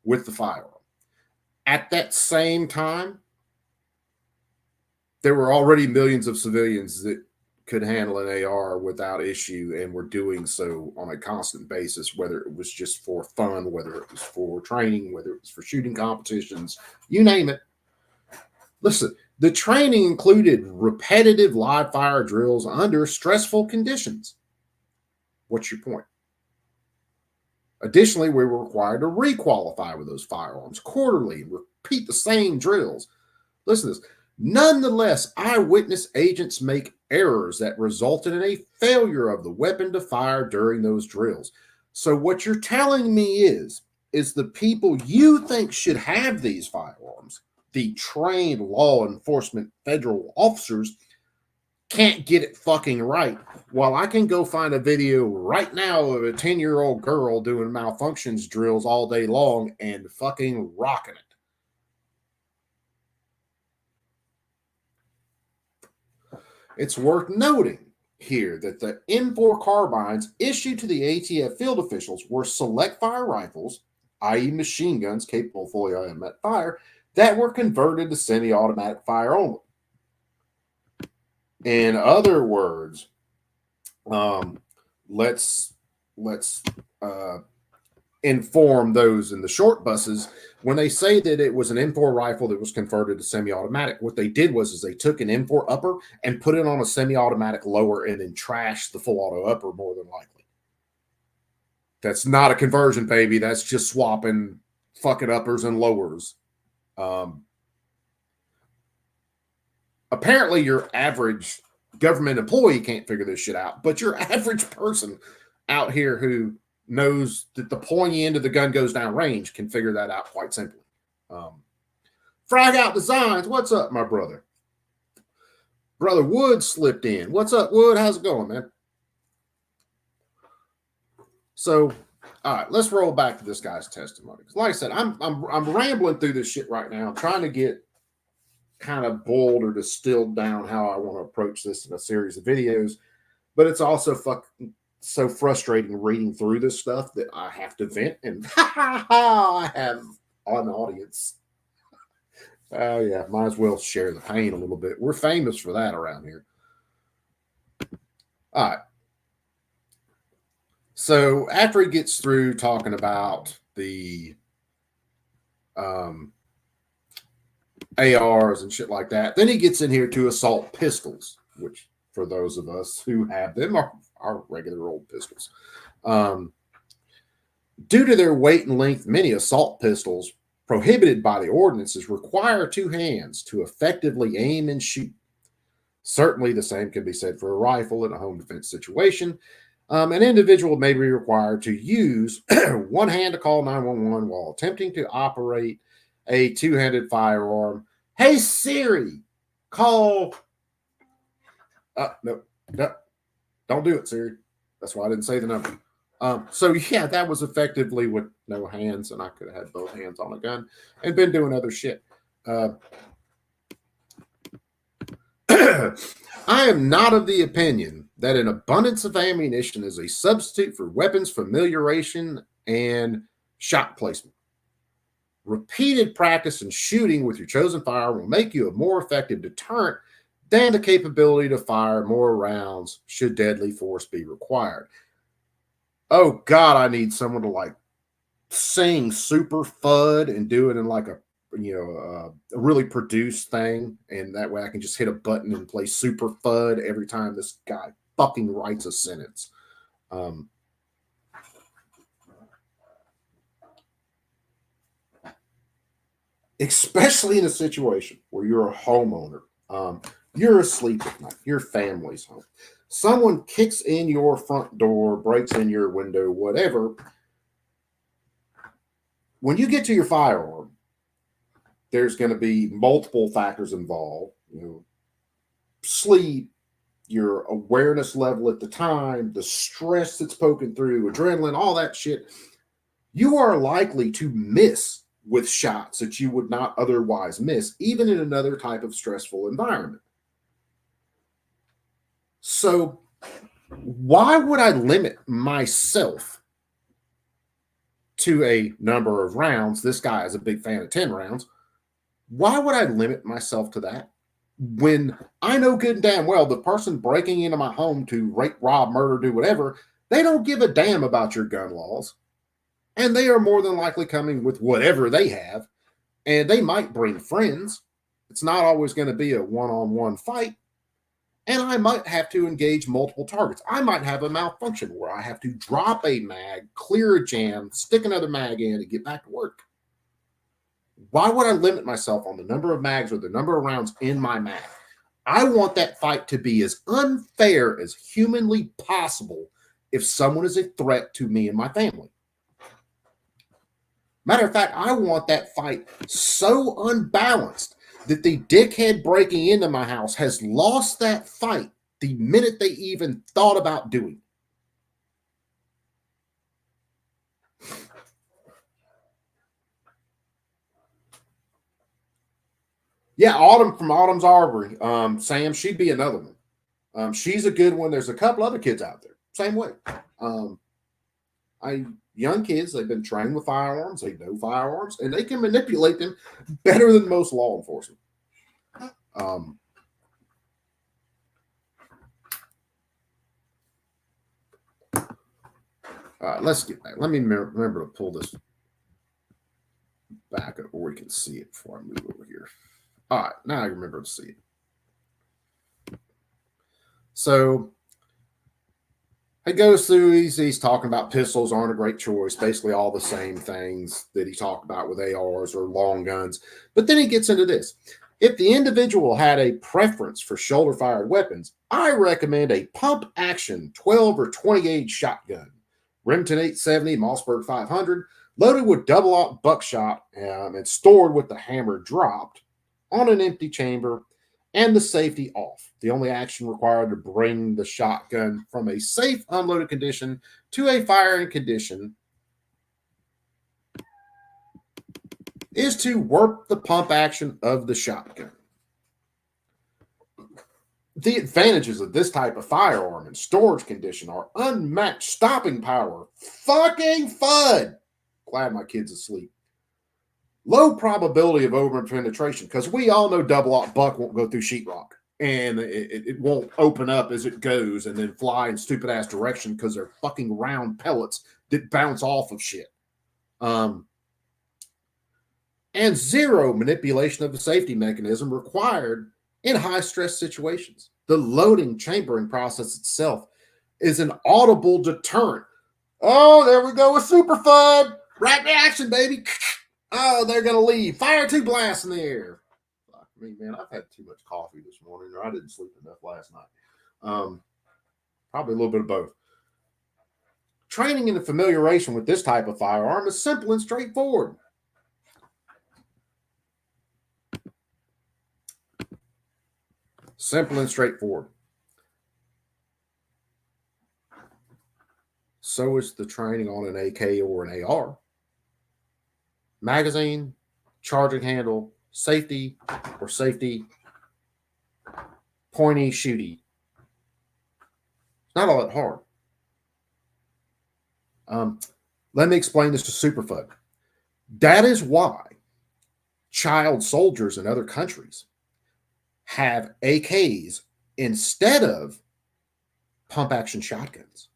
with the firearm. At that same time, there were already millions of civilians that could handle an AR without issue and were doing so on a constant basis, whether it was just for fun, whether it was for training, whether it was for shooting competitions, you name it. Listen, the training included repetitive live fire drills under stressful conditions. What's your point? Additionally, we were required to requalify with those firearms quarterly and repeat the same drills. Listen to this. Nonetheless, eyewitness agents make errors that resulted in a failure of the weapon to fire during those drills. So what you're telling me is the people you think should have these firearms, the trained law enforcement federal officers, can't get it fucking right. While I can go find a video right now of a 10-year-old girl doing malfunctions drills all day long and fucking rocking it. It's worth noting here that the M4 carbines issued to the ATF field officials were select fire rifles, i.e. machine guns capable of fully automatic fire, that were converted to semi-automatic fire only. In other words, let's inform those in the short buses. When they say that it was an M4 rifle that was converted to semi-automatic, what they did was they took an M4 upper and put it on a semi-automatic lower and then trashed the full auto upper more than likely. That's not a conversion, baby. That's just swapping fucking uppers and lowers. Apparently your average government employee can't figure this shit out, but your average person out here who knows that the pointy end of the gun goes down range can figure that out quite simply. Frag Out Designs, what's up, my brother? Brother Wood slipped in. What's up, Wood? How's it going, man? So, all right, let's roll back to this guy's testimony. Like I said, I'm rambling through this shit right now, trying to get kind of boiled or distilled down how I want to approach this in a series of videos, but it's also so frustrating reading through this stuff that I have to vent, and I have an audience. Oh yeah, might as well share the pain a little bit. We're famous for that around here. All right. So after he gets through talking about the ARs and shit like that, then he gets in here to assault pistols, which for those of us who have them are regular old pistols. Due to their weight and length, many assault pistols prohibited by the ordinances require two hands to effectively aim and shoot. Certainly the same can be said for a rifle in a home defense situation. An individual may be required to use one hand to call 911 while attempting to operate a two-handed firearm. Hey Siri, call. No, don't do it, Siri. That's why I didn't say the number. So yeah, that was effectively with no hands, and I could have had both hands on a gun and been doing other shit. I am not of the opinion that an abundance of ammunition is a substitute for weapons familiarization and shot placement. Repeated practice and shooting with your chosen firearm will make you a more effective deterrent than the capability to fire more rounds should deadly force be required. Oh God, I need someone to like sing Super FUDD and do it in like a really produced thing, and that way I can just hit a button and play Super FUDD every time this guy fucking writes a sentence. Especially in a situation where you're a homeowner, you're asleep at night, your family's home, someone kicks in your front door, breaks in your window, whatever. When you get to your firearm, there's going to be multiple factors involved. Sleep, your awareness level at the time, the stress that's poking through, adrenaline, all that shit. You are likely to miss with shots that you would not otherwise miss, even in another type of stressful environment. So why would I limit myself to a number of rounds? This guy is a big fan of 10 rounds. Why would I limit myself to that when I know good and damn well the person breaking into my home to rape, rob, murder, do whatever, they don't give a damn about your gun laws. And they are more than likely coming with whatever they have. And they might bring friends. It's not always going to be a one-on-one fight. And I might have to engage multiple targets. I might have a malfunction where I have to drop a mag, clear a jam, stick another mag in, and get back to work. Why would I limit myself on the number of mags or the number of rounds in my mag? I want that fight to be as unfair as humanly possible if someone is a threat to me and my family. Matter of fact, I want that fight so unbalanced that the dickhead breaking into my house has lost that fight the minute they even thought about doing it. Yeah, Autumn from Autumn's Armory. Sam, she'd be another one. She's a good one. There's a couple other kids out there. Same way. Young kids, they've been trained with firearms, they know firearms, and they can manipulate them better than most law enforcement. Let's get back. Let me remember to pull this back up where we can see it before I move over here. All right, now I remember to see it. So he goes through, he's talking about pistols aren't a great choice, basically all the same things that he talked about with ARs or long guns. But then he gets into this. If the individual had a preference for shoulder-fired weapons, I recommend a pump-action 12 or 20 gauge shotgun, Remington 870, Mossberg 500, loaded with double-aught buckshot and stored with the hammer dropped on an empty chamber and the safety off. The only action required to bring the shotgun from a safe unloaded condition to a firing condition is to work the pump action of the shotgun. The advantages of this type of firearm in storage condition are unmatched stopping power, fucking FUDD. Glad my kid's asleep. Low probability of over penetration, because we all know double-aught buck won't go through sheetrock, and it won't open up as it goes and then fly in stupid ass direction because they're fucking round pellets that bounce off of shit. And zero manipulation of the safety mechanism required in high stress situations. The loading chambering process itself is an audible deterrent. Oh, there we go with Super FUDD. Right reaction, baby. Oh, they're going to leave. Fire 2 blasts in the air. Fuck me, man. I've had too much coffee this morning, or I didn't sleep enough last night. Probably a little bit of both. Training and familiarization with this type of firearm is simple and straightforward. Simple and straightforward. So is the training on an AK or an AR. Magazine, charging handle, safety or safety, pointy, shooty. It's not all that hard. Let me explain this to Super FUDD. That is why child soldiers in other countries have AKs instead of pump action shotguns.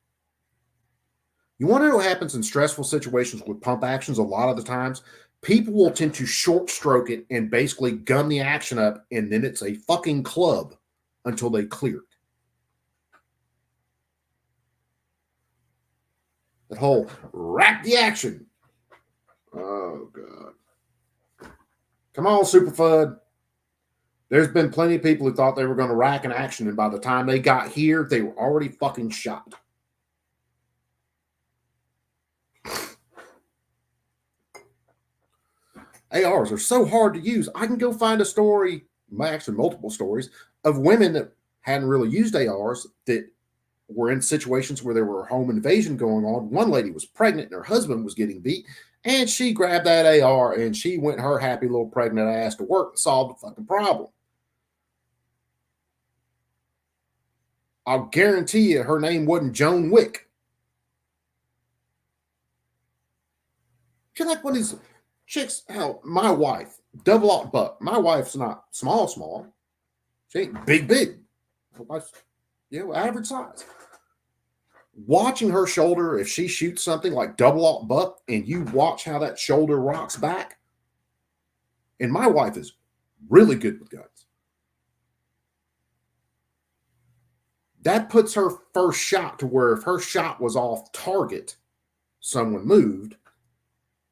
You want to know what happens in stressful situations with pump actions? A lot of the times, people will tend to short stroke it and basically gun the action up, and then it's a fucking club until they clear it. That whole rack the action. Oh, God. Come on, Super FUDD. There's been plenty of people who thought they were going to rack an action, and by the time they got here, they were already fucking shot. ARs are so hard to use. I can go find a story, actually multiple stories, of women that hadn't really used ARs that were in situations where there were a home invasion going on. One lady was pregnant and her husband was getting beat, and she grabbed that AR and she went her happy little pregnant ass to work and solved the fucking problem. I'll guarantee you her name wasn't Joan Wick. You're like one of these chicks. Hell, my wife, double-aught buck. My wife's not small. She ain't big. Average size. Watching her shoulder, if she shoots something like double alt buck and you watch how that shoulder rocks back, and my wife is really good with guns. That puts her first shot to where if her shot was off target, someone moved,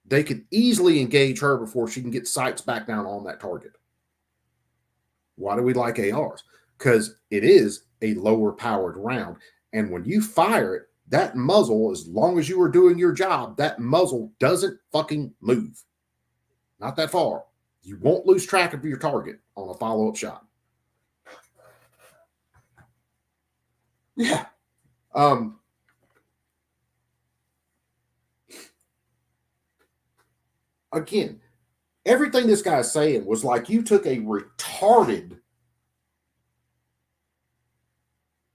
they could easily engage her before she can get sights back down on that target. Why do we like ARs? Because it is a lower powered round. And when you fire it, that muzzle, as long as you are doing your job, that muzzle doesn't fucking move. Not that far. You won't lose track of your target on a follow-up shot. Yeah. Again, everything this guy's saying was like you took a retarded,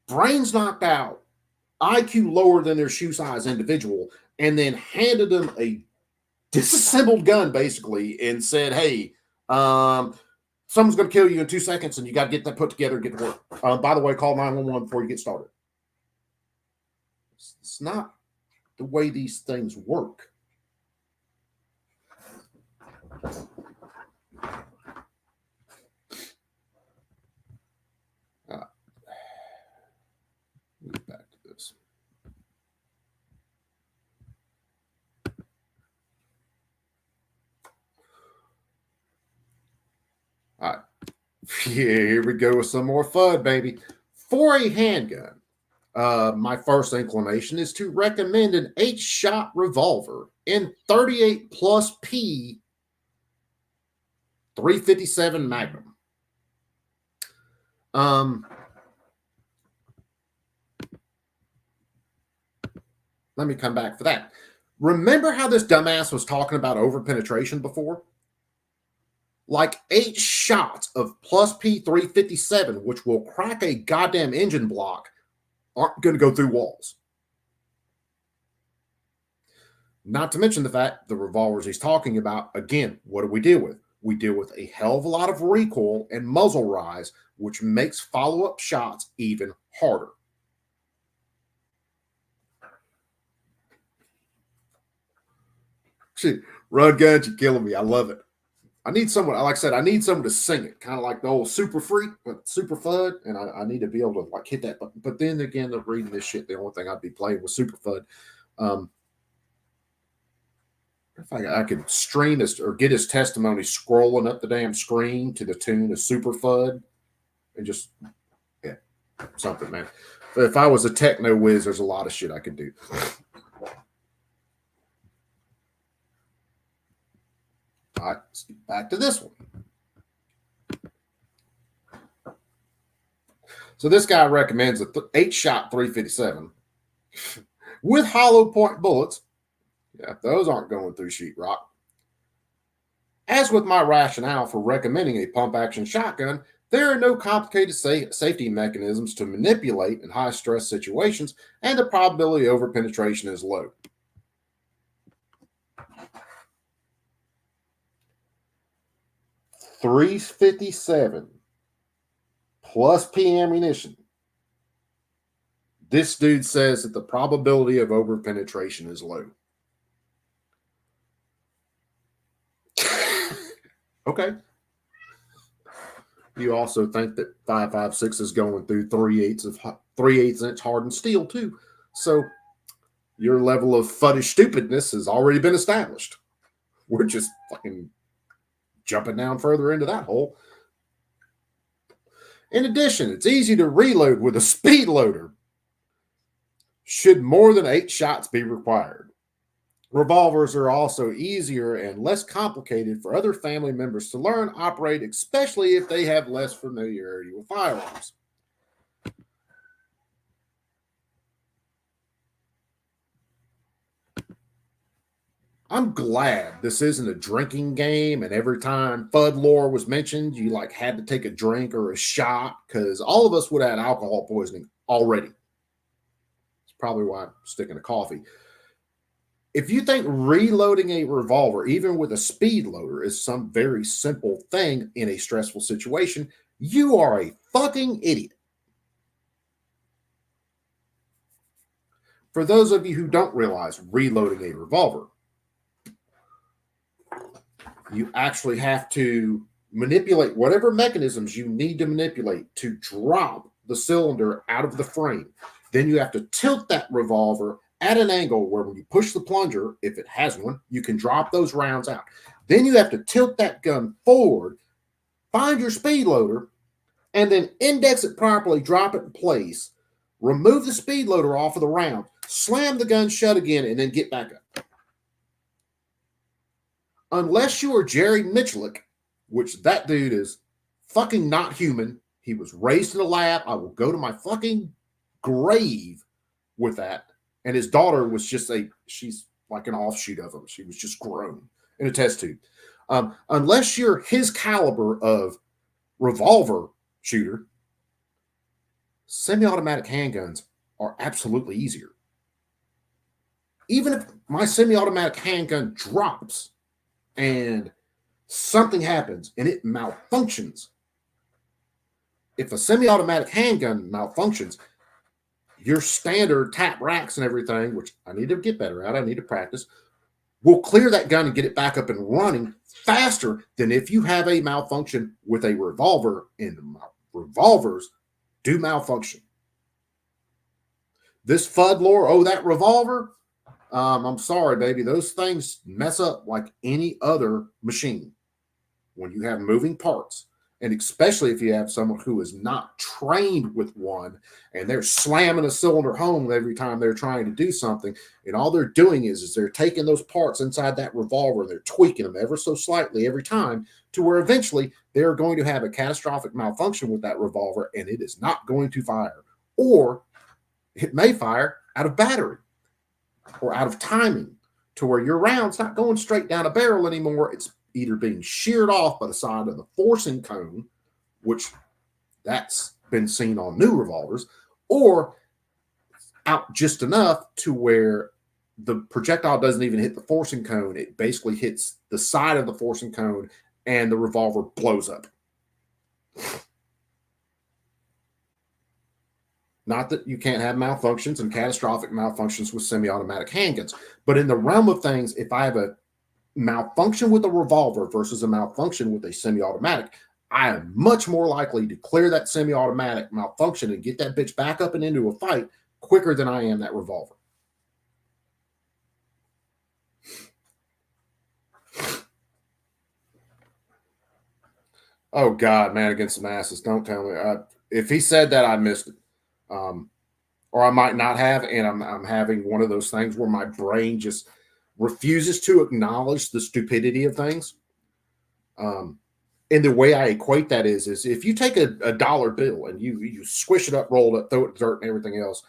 brains knocked out, IQ lower than their shoe size individual, and then handed them a disassembled gun basically and said, hey, someone's going to kill you in 2 seconds and you got to get that put together and get to work. By the way, call 911 before you get started. It's not the way these things work. Back to this. All right. Yeah, here we go with some more FUD, baby. For a handgun, my first inclination is to recommend an 8-shot revolver in 38 plus P 357 Magnum. Let me come back for that. Remember how this dumbass was talking about overpenetration before? Like 8 shots of plus P 357, which will crack a goddamn engine block, aren't going to go through walls. Not to mention the fact the revolvers he's talking about, again, what do we deal with? We deal with a hell of a lot of recoil and muzzle rise, which makes follow-up shots even harder. Shit, run guns, you're killing me. I love it. I need someone, like I said, I need someone to sing it, kind of like the old Super Freak, but Super FUD, and I need to be able to like hit that button. But then again, of reading this shit, the only thing I'd be playing was Super FUD. If I could stream this or get his testimony scrolling up the damn screen to the tune of Super FUD, and just, yeah, something, man. But if I was a techno whiz, there's a lot of shit I could do. All right, let's get back to this one. So this guy recommends a 8-shot 357 with hollow point bullets. Yeah, those aren't going through sheetrock. As with my rationale for recommending a pump-action shotgun, there are no complicated safety mechanisms to manipulate in high-stress situations, and the probability of overpenetration is low. .357 plus P ammunition. This dude says that the probability of overpenetration is low. Okay. You also think that 5.56 is going through 3/8 inch hardened steel too. So your level of fuddish stupidness has already been established. We're just fucking jumping down further into that hole. In addition, it's easy to reload with a speed loader. Should more than 8 shots be required? Revolvers are also easier and less complicated for other family members to learn, operate, especially if they have less familiarity with firearms. I'm glad this isn't a drinking game, and every time FUD lore was mentioned, you like had to take a drink or a shot, because all of us would have had alcohol poisoning already. It's probably why I'm sticking to coffee. If you think reloading a revolver, even with a speed loader, is some very simple thing in a stressful situation, You are a fucking idiot. For those of you who don't realize reloading a revolver, you actually have to manipulate whatever mechanisms you need to manipulate to drop the cylinder out of the frame. Then you have to tilt that revolver at an angle where when you push the plunger, if it has one, you can drop those rounds out. Then you have to tilt that gun forward, find your speed loader, and then index it properly, drop it in place, remove the speed loader off of the round, slam the gun shut again, and then get back up. Unless you are Jerry Michalik, which that dude is fucking not human. He was raised in a lab. I will go to my fucking grave with that. And his daughter was just she's like an offshoot of him. She was just grown in a test tube. Unless you're his caliber of revolver shooter, semi-automatic handguns are absolutely easier. Even if my semi-automatic handgun drops and something happens and it malfunctions, if a semi-automatic handgun malfunctions, your standard tap racks and everything, which I need to get better at, I need to practice, will clear that gun and get it back up and running faster than if you have a malfunction with a revolver, and revolvers do malfunction. This FUDD lore, oh, that revolver, I'm sorry, baby. Those things mess up like any other machine when you have moving parts. And especially if you have someone who is not trained with one and they're slamming a cylinder home every time they're trying to do something. And all they're doing is they're taking those parts inside that revolver, they're tweaking them ever so slightly every time to where eventually they're going to have a catastrophic malfunction with that revolver and it is not going to fire. Or it may fire out of battery or out of timing to where your round's not going straight down a barrel anymore. It's either being sheared off by the side of the forcing cone, which that's been seen on new revolvers, or out just enough to where the projectile doesn't even hit the forcing cone. It basically hits the side of the forcing cone and the revolver blows up. Not that you can't have malfunctions and catastrophic malfunctions with semi-automatic handguns, but in the realm of things, if I have a malfunction with a revolver versus a malfunction with a semi-automatic, I am much more likely to clear that semi-automatic malfunction and get that bitch back up and into a fight quicker than I am that revolver. Oh God, man against the masses. Don't tell me. If he said that, I missed it. Or I might not have, and I'm having one of those things where my brain just refuses to acknowledge the stupidity of things. And the way I equate that is if you take a dollar bill and you squish it up, roll it, throw it in dirt and everything else,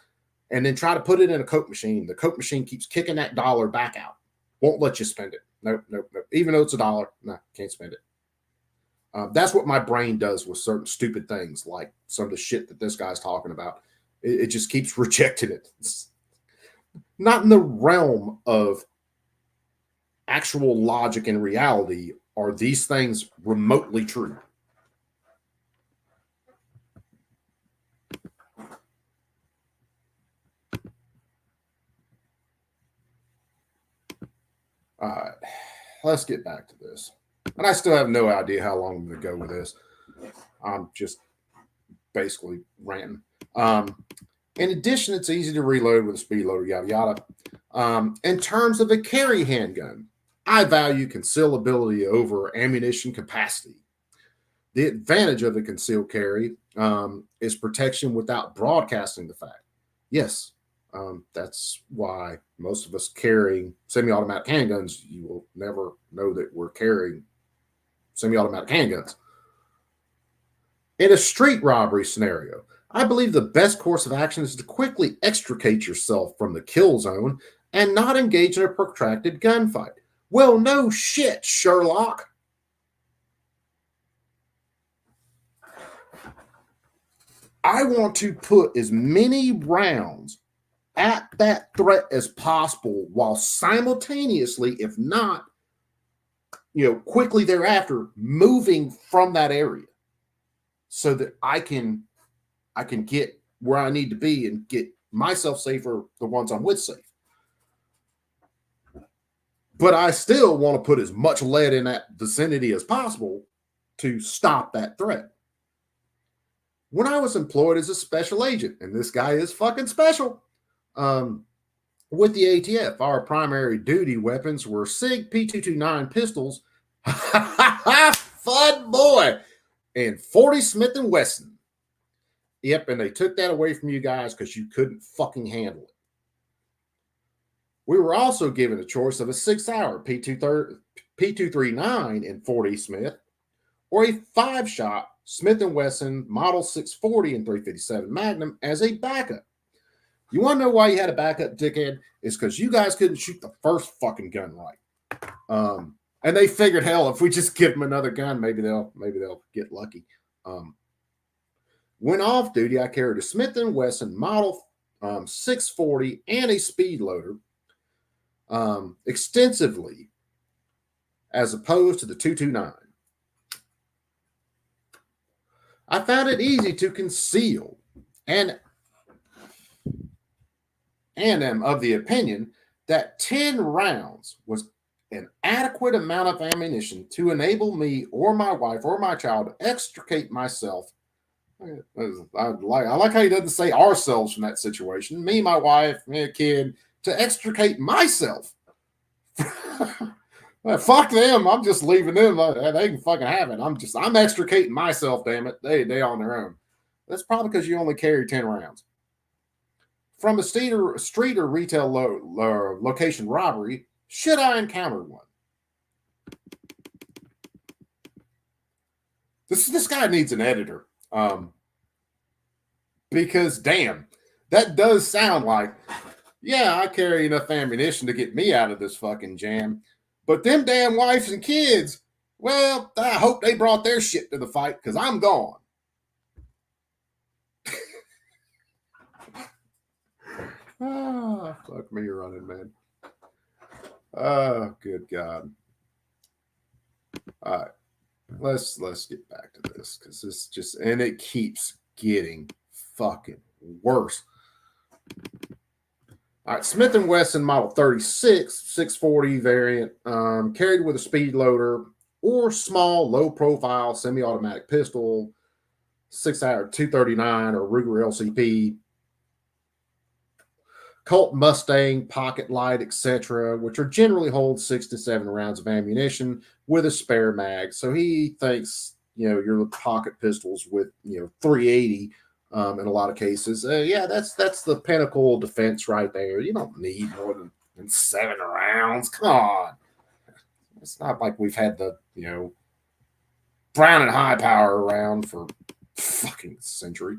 and then try to put it in a Coke machine, the Coke machine keeps kicking that dollar back out. Won't let you spend it. Nope. Even though it's $1, no, can't spend it. That's what my brain does with certain stupid things, like some of the shit that this guy's talking about. It just keeps rejecting it. It's not in the realm of actual logic and reality are these things remotely true. All right, let's get back to this. And I still have no idea how long I'm going to go with this. I'm just basically ranting. In addition, it's easy to reload with a speed loader, yada, yada. In terms of a carry handgun, I value concealability over ammunition capacity. The advantage of a concealed carry is protection without broadcasting the fact. Yes, that's why most of us carrying semi-automatic handguns, you will never know that we're carrying semi-automatic handguns. In a street robbery scenario, I believe the best course of action is to quickly extricate yourself from the kill zone and not engage in a protracted gunfight. Well, no shit, Sherlock. I want to put as many rounds at that threat as possible while simultaneously, if not, quickly thereafter, moving from that area. so that I can get where I need to be and get myself safer, the ones I'm with safe. But I still want to put as much lead in that vicinity as possible to stop that threat. When I was employed as a special agent, and this guy is fucking special, with the ATF, our primary duty weapons were SIG P229 pistols, FUDD boy, and 40 Smith & Wesson. Yep, and they took that away from you guys because you couldn't fucking handle it. We were also given a choice of a 6-hour P239 and 40 Smith, or a 5-shot Smith & Wesson Model 640 and 357 Magnum as a backup. You want to know why you had a backup, dickhead? It's because you guys couldn't shoot the first fucking gun right. And they figured, hell, if we just give them another gun, maybe they'll get lucky. When off duty, I carried a Smith & Wesson Model 640 and a speed loader extensively, as opposed to the 229. I found it easy to conceal and am of the opinion that 10 rounds was an adequate amount of ammunition to enable me or my wife or my child to extricate myself. I like how he doesn't say ourselves from that situation. Me, my wife, me, a kid, to extricate myself. Well, fuck them. I'm just leaving them. They can fucking have it. I'm extricating myself, damn it. They on their own. That's probably because you only carry 10 rounds. From a street or retail location robbery, should I encounter one? This guy needs an editor. Because damn, that does sound like, yeah, I carry enough ammunition to get me out of this fucking jam. But them damn wives and kids, well, I hope they brought their shit to the fight because I'm gone. Fuck me running, man. Oh, good God. All right. Let's get back to this because this just, and it keeps getting fucking worse. All right, Smith & Wesson Model 36, 640 variant, carried with a speed loader or small, low-profile semi-automatic pistol, 6-hour 239 or Ruger LCP, Colt Mustang, Pocket Light, etc., which are generally hold 6 to 7 rounds of ammunition with a spare mag. So he thinks, your pocket pistols with, 380 in a lot of cases. Yeah, that's the pinnacle defense right there. You don't need more than 7 rounds. Come on. It's not like we've had the, Brown and high power around for fucking century.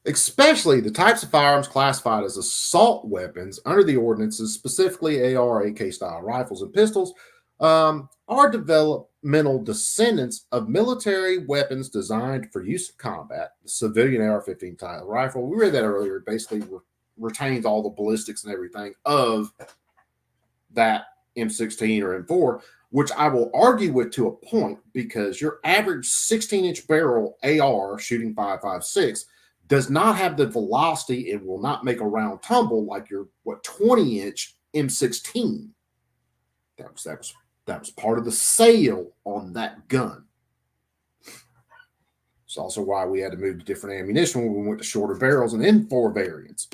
Especially the types of firearms classified as assault weapons under the ordinances, specifically AR, AK style rifles and pistols, are developmental descendants of military weapons designed for use in combat. The civilian AR-15 style rifle, we read that earlier, basically retains all the ballistics and everything of that M16 or M4, which I will argue with to a point because your average 16-inch barrel AR shooting 5.56 does not have the velocity and will not make a round tumble like your 20-inch M16. That was part of the sale on that gun. It's also why we had to move to different ammunition when we went to shorter barrels and M4 variants.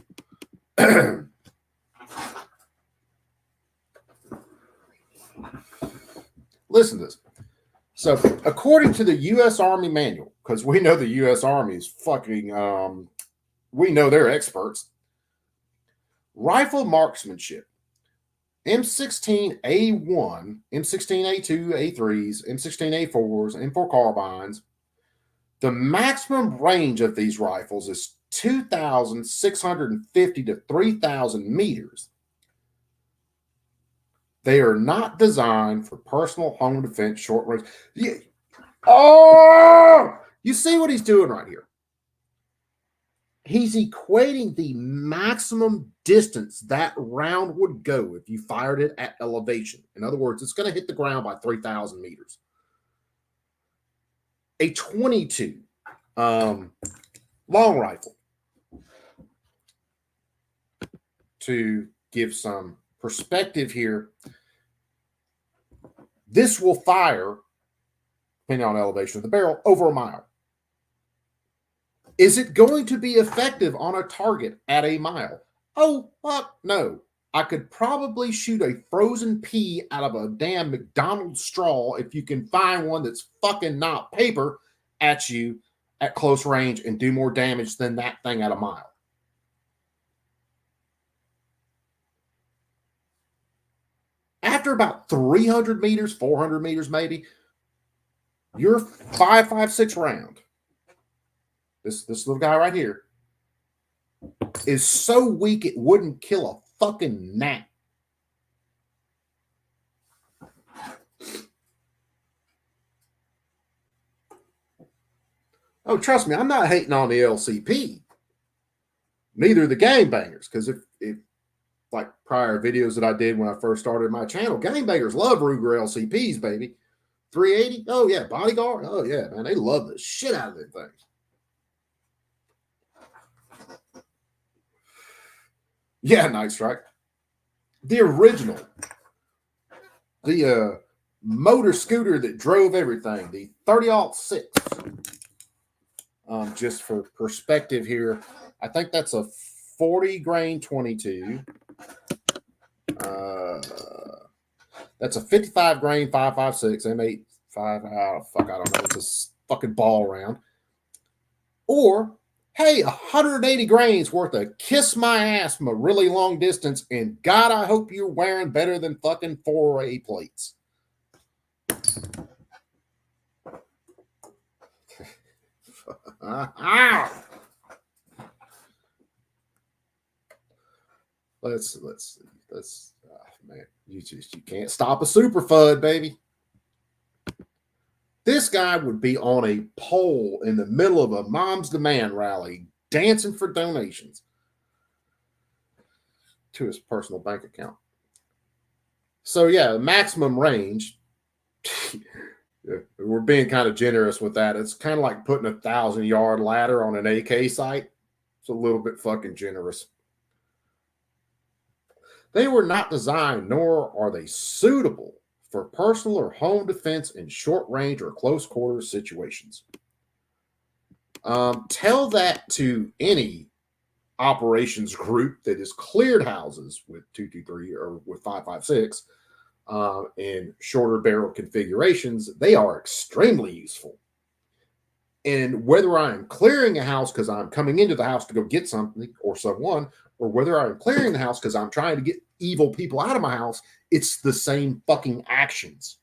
Listen to this. So, according to the U.S. Army manual, because we know the U.S. Army is fucking, we know they're experts. Rifle marksmanship. M16A1, M16A2, A3s, M16A4s, M4 carbines. The maximum range of these rifles is 2,650 to 3,000 meters. They are not designed for personal home defense short range. Yeah. Oh, you see what he's doing right here? He's equating the maximum distance that round would go if you fired it at elevation. In other words, it's going to hit the ground by 3,000 meters. a 22 long rifle, to give some perspective here, this will fire, depending on elevation of the barrel, over a mile. Is it going to be effective on a target at a mile? Oh, fuck no. I could probably shoot a frozen pea out of a damn McDonald's straw, if you can find one that's fucking not paper, at you at close range and do more damage than that thing at a mile. After about 300 meters, 400 meters maybe, your 5.56 round, this little guy right here, is so weak it wouldn't kill a fucking gnat. Oh, trust me, I'm not hating on the LCP. Neither the gangbangers, because if like prior videos that I did when I first started my channel, gangbangers love Ruger LCPs, baby. 380, oh yeah, bodyguard, oh yeah, man, they love the shit out of their things. Yeah, Night Strike. The original, the motor scooter that drove everything, the 30-06. Just for perspective here, I think that's a 40 grain 22. That's a 55 grain 5.56 M8 5. Oh, fuck, I don't know. It's a fucking ball round. Or, hey, 180 grains worth of kiss my ass from a really long distance, and God, I hope you're wearing better than fucking 4A plates. Let's man, you can't stop a super FUDD, baby. This guy would be on a pole in the middle of a Mom's Demand rally, dancing for donations to his personal bank account. So yeah, maximum range. We're being kind of generous with that. It's kind of like putting a 1,000-yard ladder on an AK sight. It's a little bit fucking generous. They were not designed, nor are they suitable for personal or home defense in short range or close quarters situations. Tell that to any operations group that has cleared houses with 223 or with 5.56 in shorter barrel configurations. They are extremely useful. And whether I'm clearing a house because I'm coming into the house to go get something or someone, or whether I'm clearing the house because I'm trying to get evil people out of my house, it's the same fucking actions.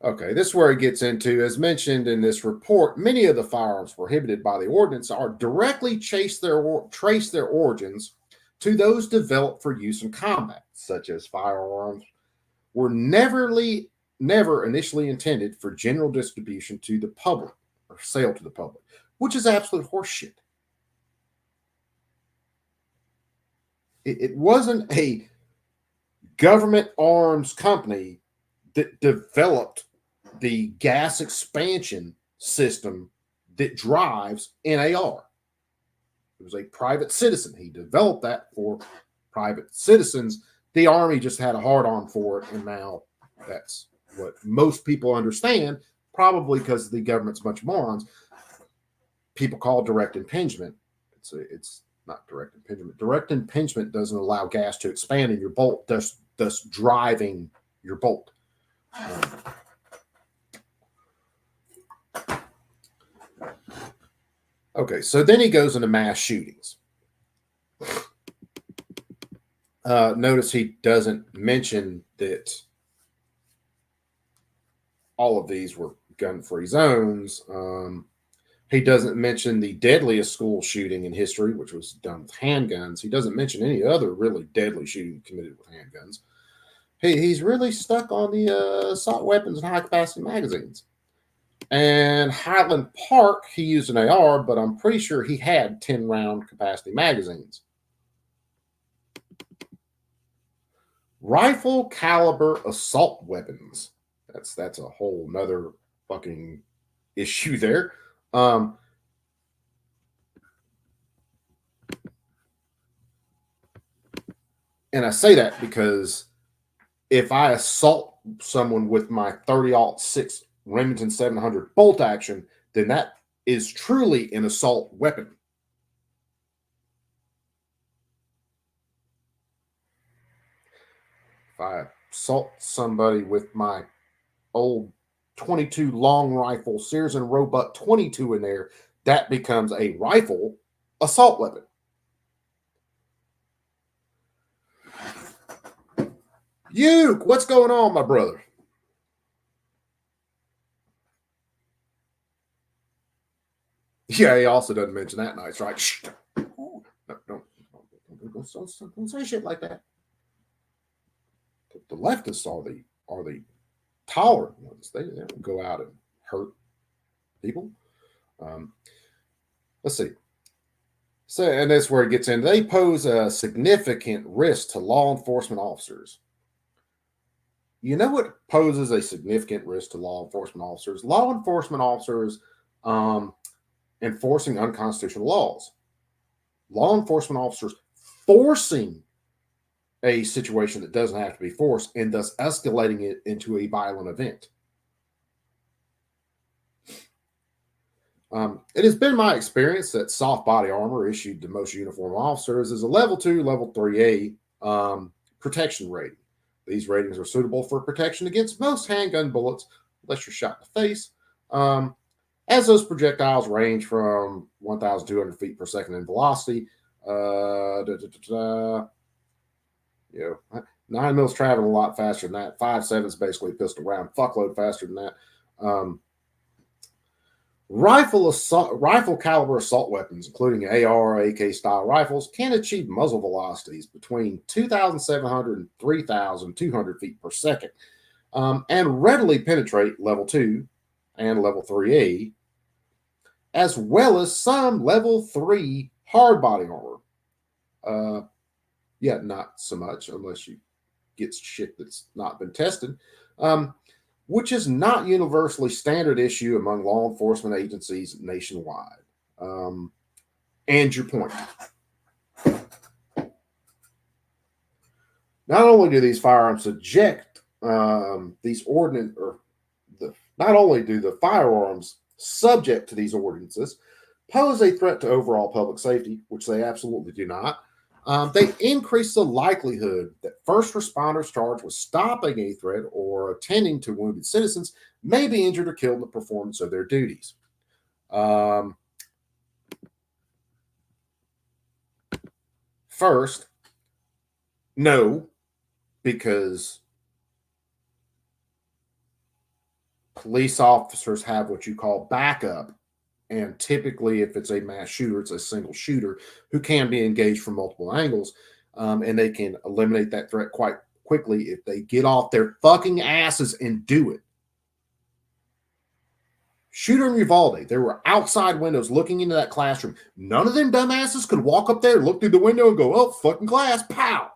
Okay, this is where it gets into, as mentioned in this report, many of the firearms prohibited by the ordinance are directly trace their origins to those developed for use in combat, such as firearms were never initially intended for general distribution to the public or sale to the public, which is absolute horseshit. It wasn't a government arms company that developed the gas expansion system that drives NAR. It was a private citizen. He developed that for private citizens. The Army just had a hard-on for it, and now that's what most people understand, probably because the government's a bunch of morons. People call direct impingement. It's not direct impingement. Direct impingement doesn't allow gas to expand in your bolt, thus driving your bolt. Okay, so then he goes into mass shootings. Notice he doesn't mention that all of these were gun-free zones. He doesn't mention the deadliest school shooting in history, which was done with handguns. He doesn't mention any other really deadly shooting committed with handguns. He's really stuck on the assault weapons and high-capacity magazines. And Highland Park, he used an AR, but I'm pretty sure he had 10-round capacity magazines. Rifle caliber assault weapons. That's a whole nother fucking issue there. And I say that because if I assault someone with my 30-06 Remington 700 bolt action, then that is truly an assault weapon. If I assault somebody with my old 22 long rifle, Sears and Roebuck 22 in there, that becomes a rifle assault weapon. Uke, what's going on, my brother? Yeah, he also doesn't mention that nice, right? Shh. No, don't say shit like that. The leftists are the tolerant ones. They don't go out and hurt people. Let's see. So, and that's where it gets in. They pose a significant risk to law enforcement officers. You know what poses a significant risk to law enforcement officers? Law enforcement officers enforcing unconstitutional laws. Law enforcement officers forcing a situation that doesn't have to be forced and thus escalating it into a violent event. It has been my experience that soft body armor issued to most uniformed officers is a level 2, level 3A protection rating. These ratings are suitable for protection against most handgun bullets, unless you're shot in the face, as those projectiles range from 1,200 feet per second in velocity. 9 mils travel a lot faster than that. 5.7 is basically a pistol round, fuckload faster than that. Rifle caliber assault weapons, including AR, AK style rifles, can achieve muzzle velocities between 2,700 and 3,200 feet per second, and readily penetrate level 2 and level 3A, as well as some level 3 hard body armor. Yeah, not so much unless you get shit that's not been tested. Which is not universally standard issue among law enforcement agencies nationwide. And your point. Not only do these firearms subject these ordinance, not only do the firearms subject to these ordinances pose a threat to overall public safety, which they absolutely do not. They increase the likelihood that first responders charged with stopping a threat or attending to wounded citizens may be injured or killed in the performance of their duties. First, no, because police officers have what you call backup. And typically, if it's a mass shooter, it's a single shooter who can be engaged from multiple angles. And they can eliminate that threat quite quickly if they get off their fucking asses and do it. Shooter and Uvalde, there were outside windows looking into that classroom. None of them dumbasses could walk up there, look through the window, and go, oh, fucking glass, pow.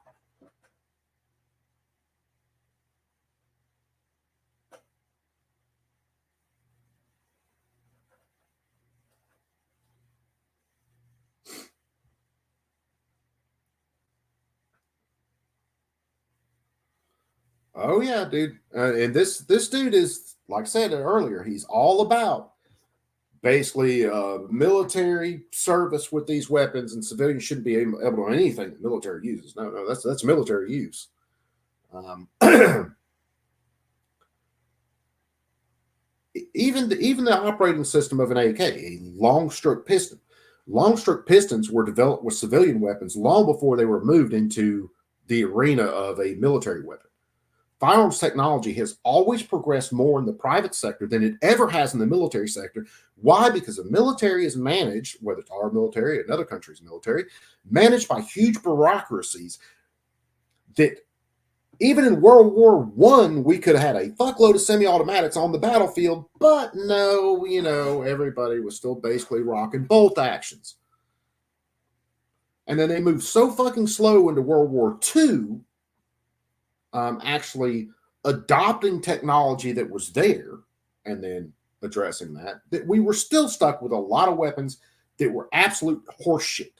Oh yeah, dude. And this dude is, like I said earlier, he's all about basically military service with these weapons, and civilians shouldn't be able to do anything the military uses. No, that's military use. Even the operating system of an AK, a long stroke piston. Long stroke pistons were developed with civilian weapons long before they were moved into the arena of a military weapon. Firearms technology has always progressed more in the private sector than it ever has in the military sector. Why? Because the military is managed, whether it's our military, another country's military, managed by huge bureaucracies that even in World War I, we could have had a fuckload of semi-automatics on the battlefield, but no, everybody was still basically rocking bolt actions. And then they moved so fucking slow into World War II actually adopting technology that was there and then addressing that we were still stuck with a lot of weapons that were absolute horseshit.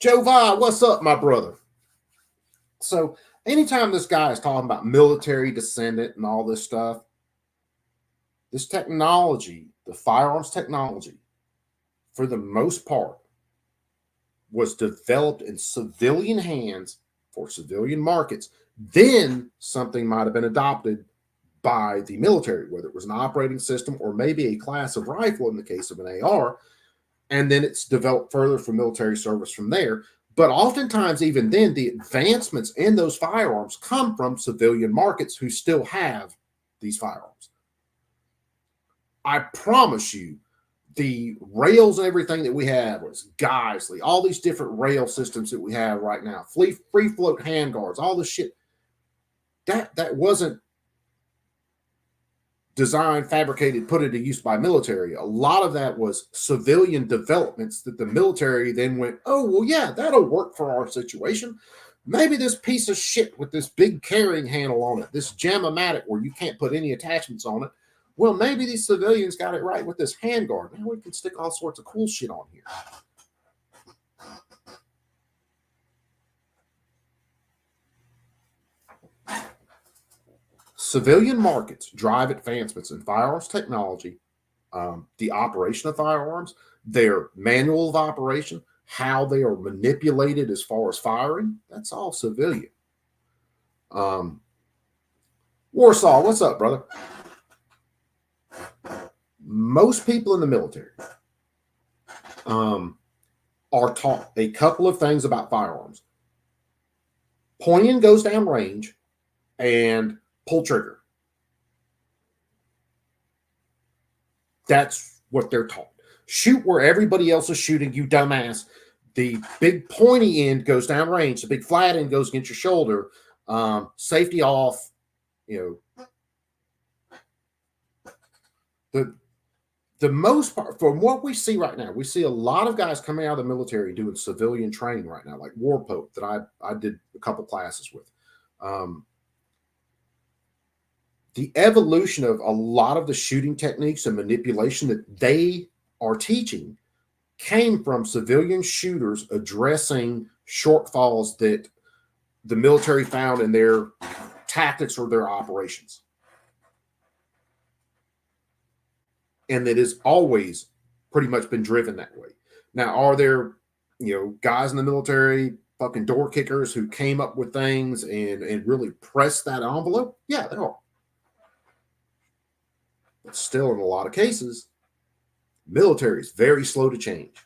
Joe Vi, what's up, my brother? So anytime this guy is talking about military descendant and all this stuff, this technology, the firearms technology, for the most part, was developed in civilian hands for civilian markets. Then something might have been adopted by the military, whether it was an operating system or maybe a class of rifle in the case of an AR, and then it's developed further for military service from there. But oftentimes, even then, the advancements in those firearms come from civilian markets who still have these firearms. I promise you, the rails and everything that we have was Geisley, all these different rail systems that we have right now, free float handguards, all this shit. That wasn't designed, fabricated, put into use by military. A lot of that was civilian developments that the military then went, oh, well, yeah, that'll work for our situation. Maybe this piece of shit with this big carrying handle on it, this Jam-O-Matic where you can't put any attachments on it. Well, maybe these civilians got it right with this handguard. Now we can stick all sorts of cool shit on here. Civilian markets drive advancements in firearms technology, the operation of firearms, their manual of operation, how they are manipulated as far as firing. That's all civilian. Warsaw, what's up, brother? Most people in the military are taught a couple of things about firearms. Pointing goes down range and pull trigger. That's what they're taught. Shoot where everybody else is shooting, you dumbass. The big pointy end goes down range. The big flat end goes against your shoulder. Safety off. The most part, from what we see right now, we see a lot of guys coming out of the military doing civilian training right now, like Warpoke that I did a couple classes with. The evolution of a lot of the shooting techniques and manipulation that they are teaching came from civilian shooters addressing shortfalls that the military found in their tactics or their operations. And that has always pretty much been driven that way. Now, are there, guys in the military, fucking door kickers who came up with things and really pressed that envelope? Yeah, there are. But still, in a lot of cases, military is very slow to change.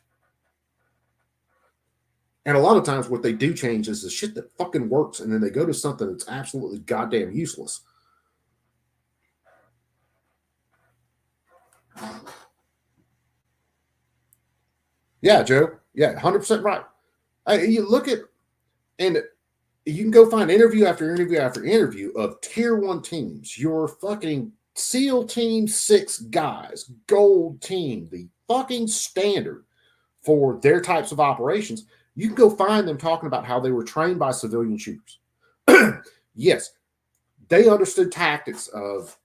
And a lot of times what they do change is the shit that fucking works, and then they go to something that's absolutely goddamn useless. Yeah, Joe. Yeah, 100% right. You look at, and you can go find interview after interview after interview of tier 1 teams, your fucking SEAL Team 6 guys, gold team, the fucking standard for their types of operations. You can go find them talking about how they were trained by civilian shooters. Yes, they understood tactics of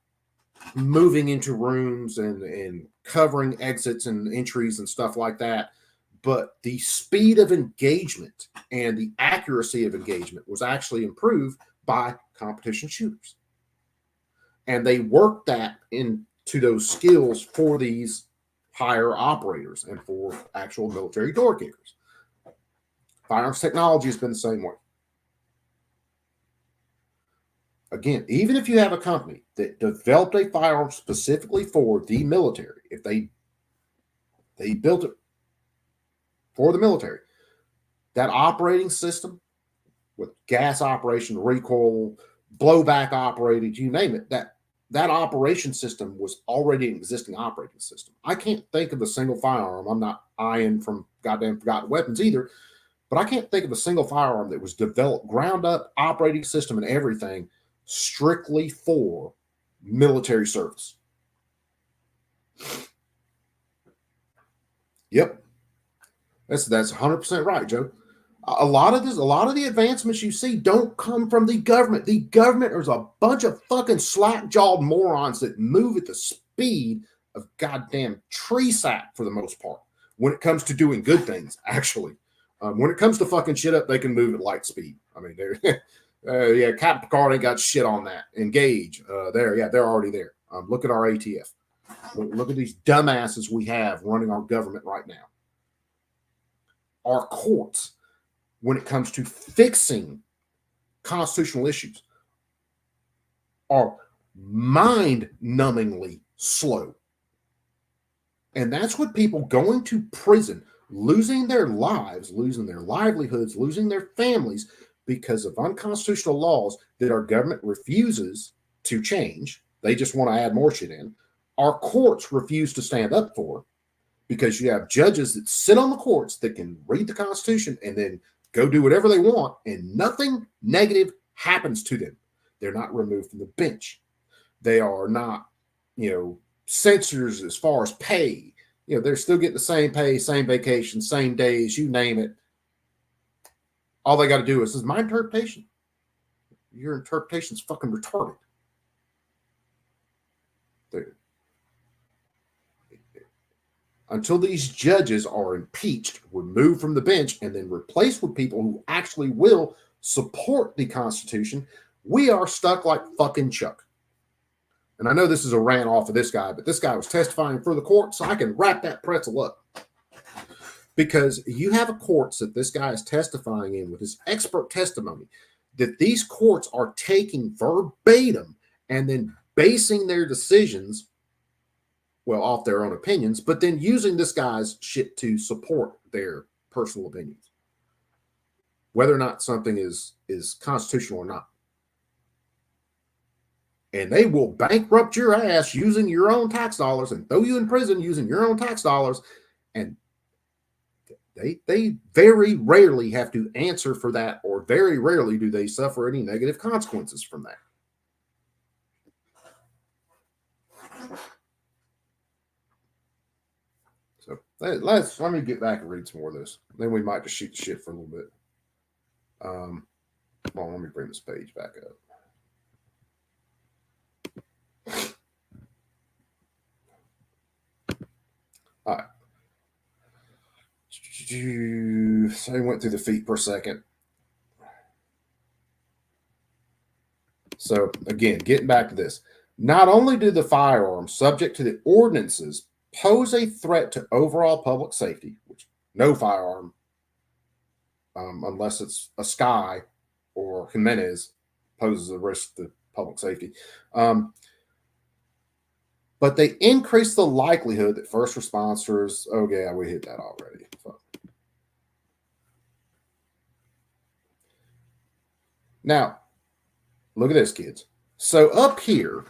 moving into rooms and covering exits and entries and stuff like that. But the speed of engagement and the accuracy of engagement was actually improved by competition shooters. And they worked that into those skills for these higher operators and for actual military door kickers. Firearms technology has been the same way. Again, even if you have a company that developed a firearm specifically for the military, if they built it for the military, that operating system with gas operation, recoil, blowback operated, you name it, that operation system was already an existing operating system. I can't think of a single firearm. I'm not eyeing from goddamn forgotten weapons either, but I can't think of a single firearm that was developed, ground up, operating system and everything strictly for military service. Yep. That's 100% right, Joe. A lot of the advancements you see don't come from the government. The government is a bunch of fucking slack-jawed morons that move at the speed of goddamn tree sap for the most part. When it comes to doing good things, actually, when it comes to fucking shit up, they can move at light speed. I mean, they're yeah, Captain Picard ain't got shit on that. Engage, they're already there. Look at our ATF. Look at these dumbasses we have running our government right now. Our courts, when it comes to fixing constitutional issues, are mind-numbingly slow. And that's what people going to prison, losing their lives, losing their livelihoods, losing their families because of unconstitutional laws that our government refuses to change. They just want to add more shit in. Our courts refuse to stand up for, because you have judges that sit on the courts that can read the Constitution and then go do whatever they want, and nothing negative happens to them. They're not removed from the bench. They are not, censors as far as pay. They're still getting the same pay, same vacation, same days, you name it. All they got to do is my interpretation. Your interpretation's fucking retarded. Until these judges are impeached, removed from the bench, and then replaced with people who actually will support the Constitution, we are stuck like fucking Chuck. And I know this is a rant off of this guy, but this guy was testifying for the court, so I can wrap that pretzel up. Because you have a courts that this guy is testifying in with his expert testimony, that these courts are taking verbatim and then basing their decisions off their own opinions, but then using this guy's shit to support their personal opinions, whether or not something is constitutional or not. And they will bankrupt your ass using your own tax dollars and throw you in prison using your own tax dollars. And they very rarely have to answer for that, or very rarely do they suffer any negative consequences from that. So let me get back and read some more of this. Then we might just shoot the shit for a little bit. Well, let me bring this page back up. All right. So I went through the feet for a second. So again, getting back to this. Not only do the firearms subject to the ordinances pose a threat to overall public safety, which no firearm, unless it's a Sky or Jimenez, poses a risk to public safety. But they increase the likelihood that first responders, we hit that already. Fuck. Now, look at this, kids. So up here,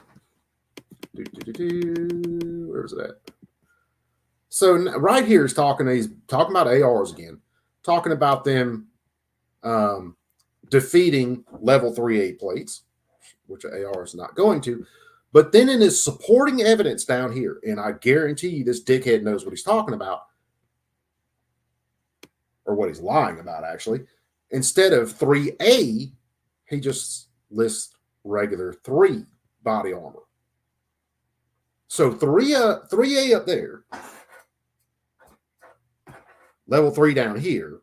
where's it at? So right here he's talking about ARs again, talking about them defeating level 3A plates, which AR is not going to. But then in his supporting evidence down here, and I guarantee you this dickhead knows what he's talking about, or what he's lying about, actually. Instead of 3A, he just lists regular 3 body armor. So 3A up there, level 3 down here,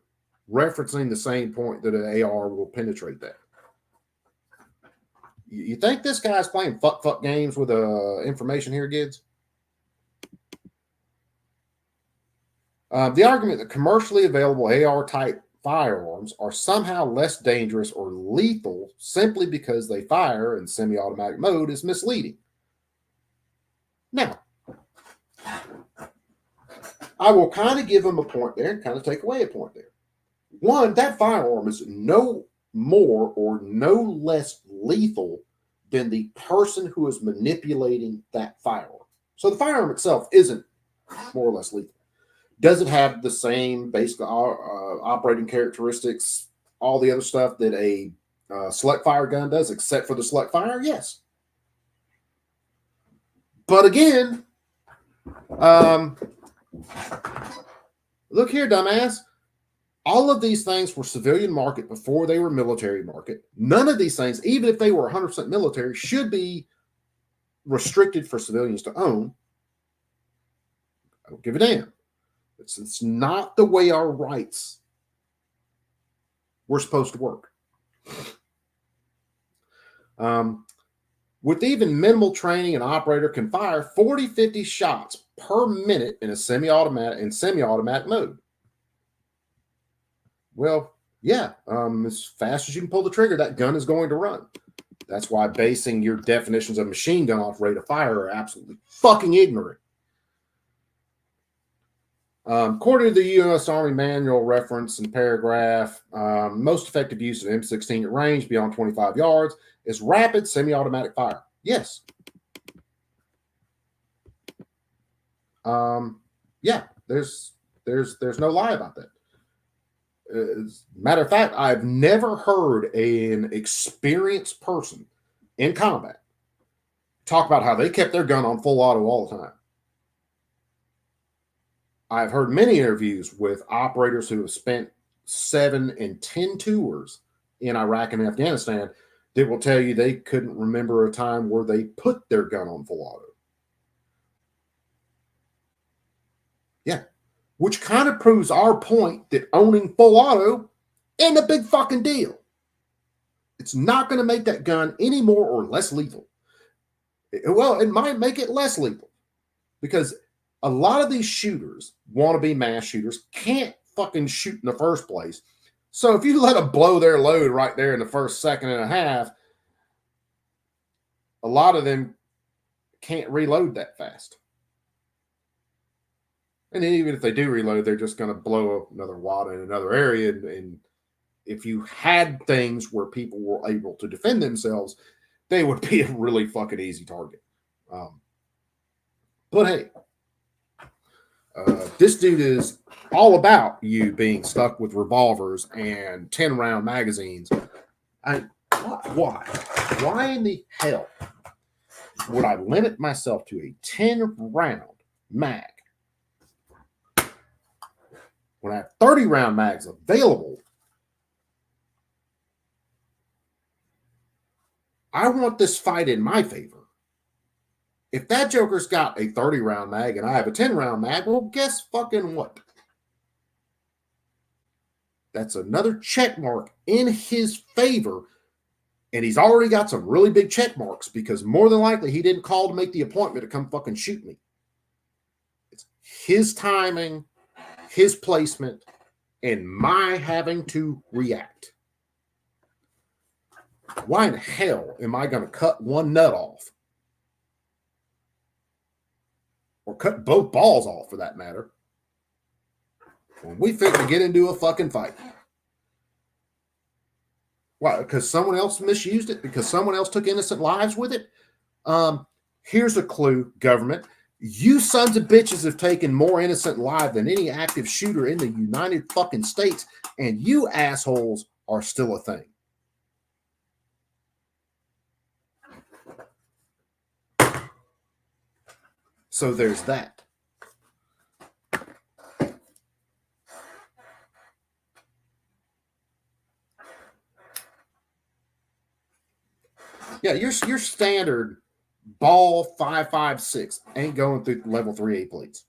referencing the same point that an AR will penetrate that. You think this guy's playing fuck games with information here, kids? The argument that commercially available AR-type firearms are somehow less dangerous or lethal simply because they fire in semi-automatic mode is misleading. Now, I will kind of give him a point there and kind of take away a point there. One, that firearm is no more or no less lethal than the person who is manipulating that firearm. So the firearm itself isn't more or less lethal. Does it have the same basic operating characteristics, all the other stuff that a select fire gun does, except for the select fire? Yes. But again, look here, dumbass. All of these things were civilian market before they were military market. None of these things, even if they were 100% military, should be restricted for civilians to own. I don't give a damn. It's not the way our rights were supposed to work. With even minimal training, an operator can fire 40, 50 shots per minute in a semi-automatic mode. Well, yeah, as fast as you can pull the trigger, that gun is going to run. That's why basing your definitions of machine gun off rate of fire are absolutely fucking ignorant. According to the U.S. Army Manual reference and paragraph, most effective use of M16 at range beyond 25 yards is rapid semi-automatic fire. Yes. Yeah, there's no lie about that. As a matter of fact, I've never heard an experienced person in combat talk about how they kept their gun on full auto all the time. I've heard many interviews with operators who have spent 7 and 10 tours in Iraq and Afghanistan that will tell you they couldn't remember a time where they put their gun on full auto. Yeah. Which kind of proves our point that owning full auto ain't a big fucking deal. It's not going to make that gun any more or less lethal. Well, it might make it less lethal because a lot of these shooters, wannabe mass shooters, can't fucking shoot in the first place. So if you let them blow their load right there in the first second and a half, a lot of them can't reload that fast. And even if they do reload, they're just going to blow up another wad in another area. And if you had things where people were able to defend themselves, they would be a really fucking easy target. But hey, this dude is all about you being stuck with revolvers and 10-round magazines. Why in the hell would I limit myself to a 10-round mag when I have 30-round mags available? I want this fight in my favor. If that Joker's got a 30-round mag and I have a 10-round mag, well, guess fucking what? That's another check mark in his favor. And he's already got some really big check marks because more than likely he didn't call to make the appointment to come fucking shoot me. It's his timing, his placement, and my having to react. Why in hell am I going to cut one nut off? Or cut both balls off, for that matter, when we fit to get into a fucking fight? Why? Because someone else misused it? Because someone else took innocent lives with it? Here's a clue, government. You sons of bitches have taken more innocent lives than any active shooter in the United fucking States, and you assholes are still a thing. So there's that. Yeah, your standard ball 5.56 ain't going through level 3A plates.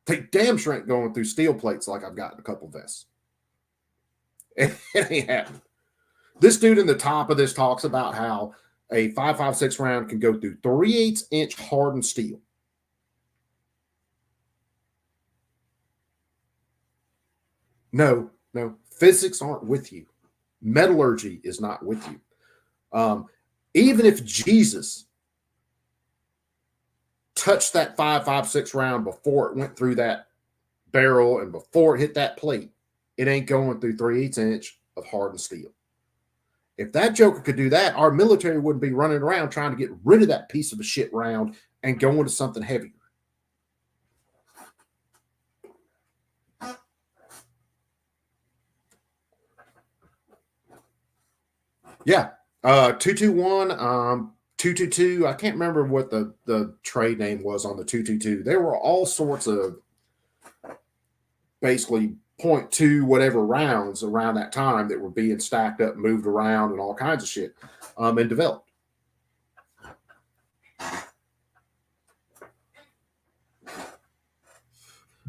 They damn sure ain't going through steel plates like I've got in a couple vests. It ain't happening. This dude in the top of this talks about how a 5.56 round can go through 3/8-inch hardened steel. No, physics aren't with you. Metallurgy is not with you. Even if Jesus touched that 5.56 round before it went through that barrel and before it hit that plate, it ain't going through 3/8-inch of hardened steel. If that Joker could do that, our military wouldn't be running around trying to get rid of that piece of a shit round and go into something heavier. Yeah. 221, 222. I can't remember what the trade name was on the 222. There were all sorts of basically .2 whatever rounds around that time that were being stacked up, moved around, and all kinds of shit, and developed.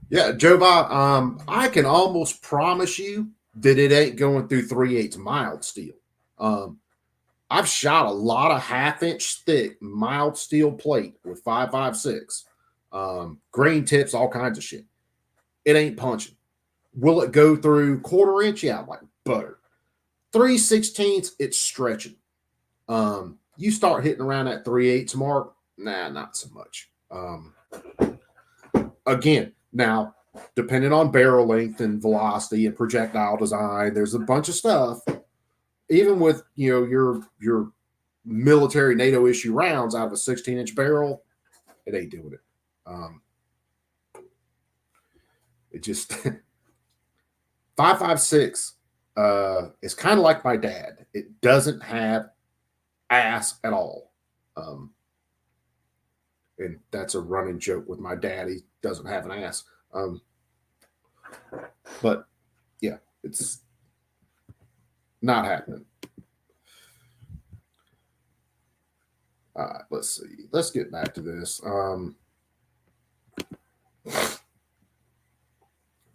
Yeah, Jova, I can almost promise you that it ain't going through 3/8 mild steel. I've shot a lot of 1/2-inch thick mild steel plate with 5.56, green tips, all kinds of shit. It ain't punching. Will it go through 1/4 inch? Yeah, like butter. 3/16, it's stretching. You start hitting around that 3/8 mark, nah, not so much. Again, now depending on barrel length and velocity and projectile design, there's a bunch of stuff. Even with your military NATO issue rounds out of a 16-inch barrel, it ain't doing it. It just 5.56 is kind of like my dad. It doesn't have ass at all. And that's a running joke with my dad. He doesn't have an ass. But yeah, it's not happening. All right, let's see. Let's get back to this.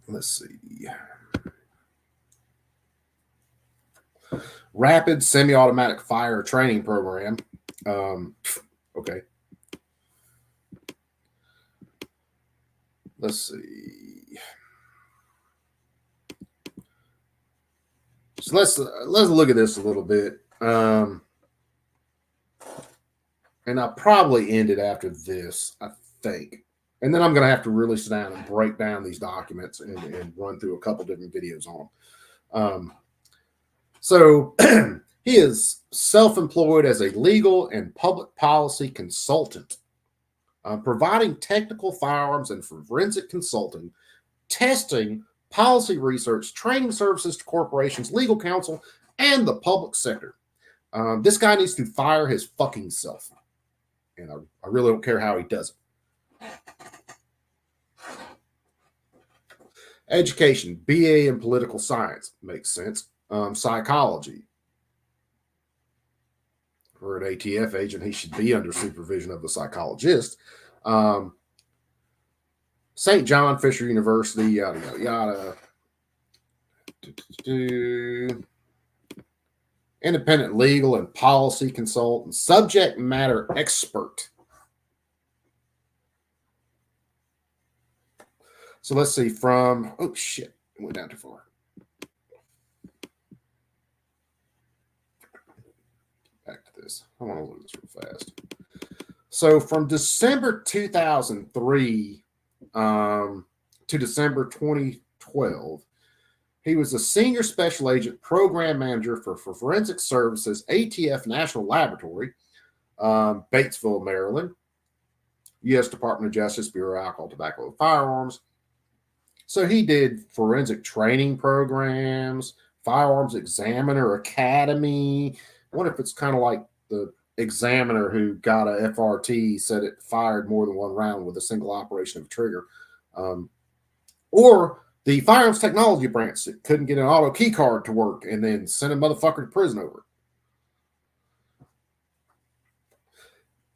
Let's see. Rapid semi-automatic fire training program. Okay. Let's see. So let's look at this a little bit. And I'll probably end it after this, I think. And then I'm going to have to really sit down and break down these documents and run through a couple different videos on them. So he is self-employed as a legal and public policy consultant, providing technical firearms and forensic consulting, testing, policy research, training services to corporations, legal counsel, and the public sector. This guy needs to fire his fucking self. And I really don't care how he does it. Education, BA in political science, makes sense. Psychology. For an ATF agent, he should be under supervision of the psychologist. St. John Fisher University, yada, yada, yada. Independent legal and policy consultant, subject matter expert. So let's see from, oh shit, it went down too far. Back to this. I want to look at this real fast. So from December 2003 to December 2012, he was a senior special agent program manager for forensic services, ATF National Laboratory, Batesville, Maryland, U.S. Department of Justice, Bureau of Alcohol, Tobacco, and Firearms. So he did forensic training programs, Firearms Examiner Academy. I wonder if it's kind of like the examiner who got a FRT, said it fired more than one round with a single operation of a trigger. Or the Firearms Technology branch that couldn't get an auto key card to work and then sent a motherfucker to prison over it.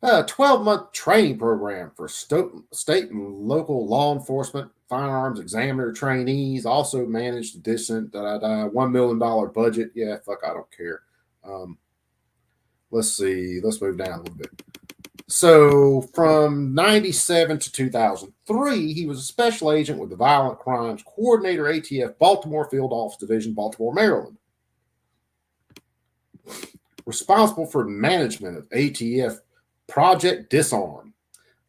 A 12-month training program for state and local law enforcement, firearms examiner trainees, also managed a decent $1 million budget. Yeah, fuck, I don't care. Let's see. Let's move down a little bit. So from 97 to 2003, he was a special agent with the Violent Crimes Coordinator, ATF, Baltimore Field Office Division, Baltimore, Maryland. Responsible for management of ATF Project Disarm.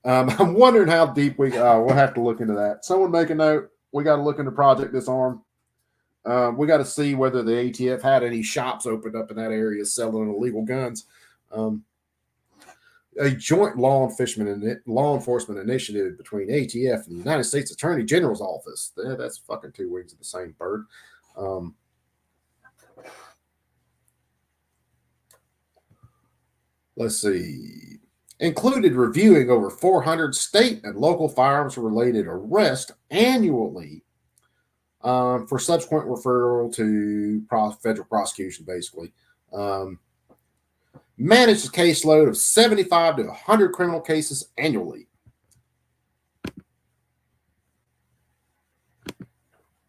I'm wondering how deep we'll have to look into that. Someone make a note. We got to look into Project Disarm. We got to see whether the ATF had any shops opened up in that area selling illegal guns. A joint law enforcement initiative between ATF and the United States Attorney General's office. That's fucking two wings of the same bird. Let's see. Included reviewing over 400 state and local firearms-related arrests annually for subsequent referral to federal prosecution, basically. Managed a caseload of 75 to 100 criminal cases annually.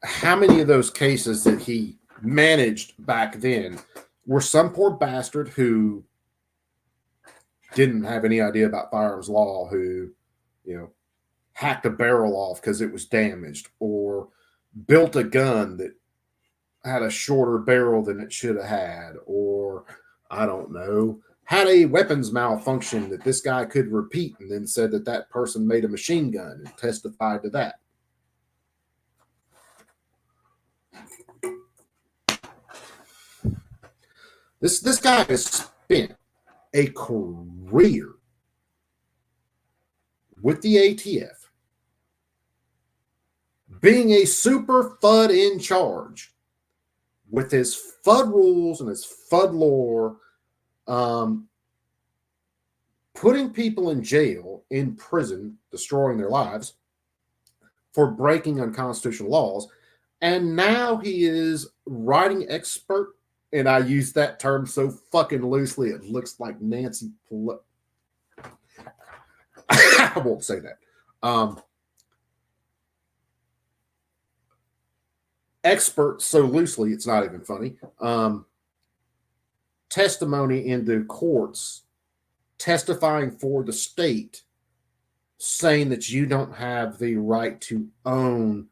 How many of those cases that he managed back then were some poor bastard who didn't have any idea about firearms law, who, hacked a barrel off because it was damaged, or built a gun that had a shorter barrel than it should have had, or I don't know, had a weapons malfunction that this guy could repeat and then said that that person made a machine gun and testified to that. This guy has spent a career with the ATF, being a super FUD in charge with his FUD rules and his FUD lore, putting people in jail, in prison, destroying their lives for breaking unconstitutional laws. And now he is writing expert, and I use that term so fucking loosely, it looks like Nancy Pelosi. I won't say that. Expert so loosely, it's not even funny. Testimony in the courts, testifying for the state, saying that you don't have the right to own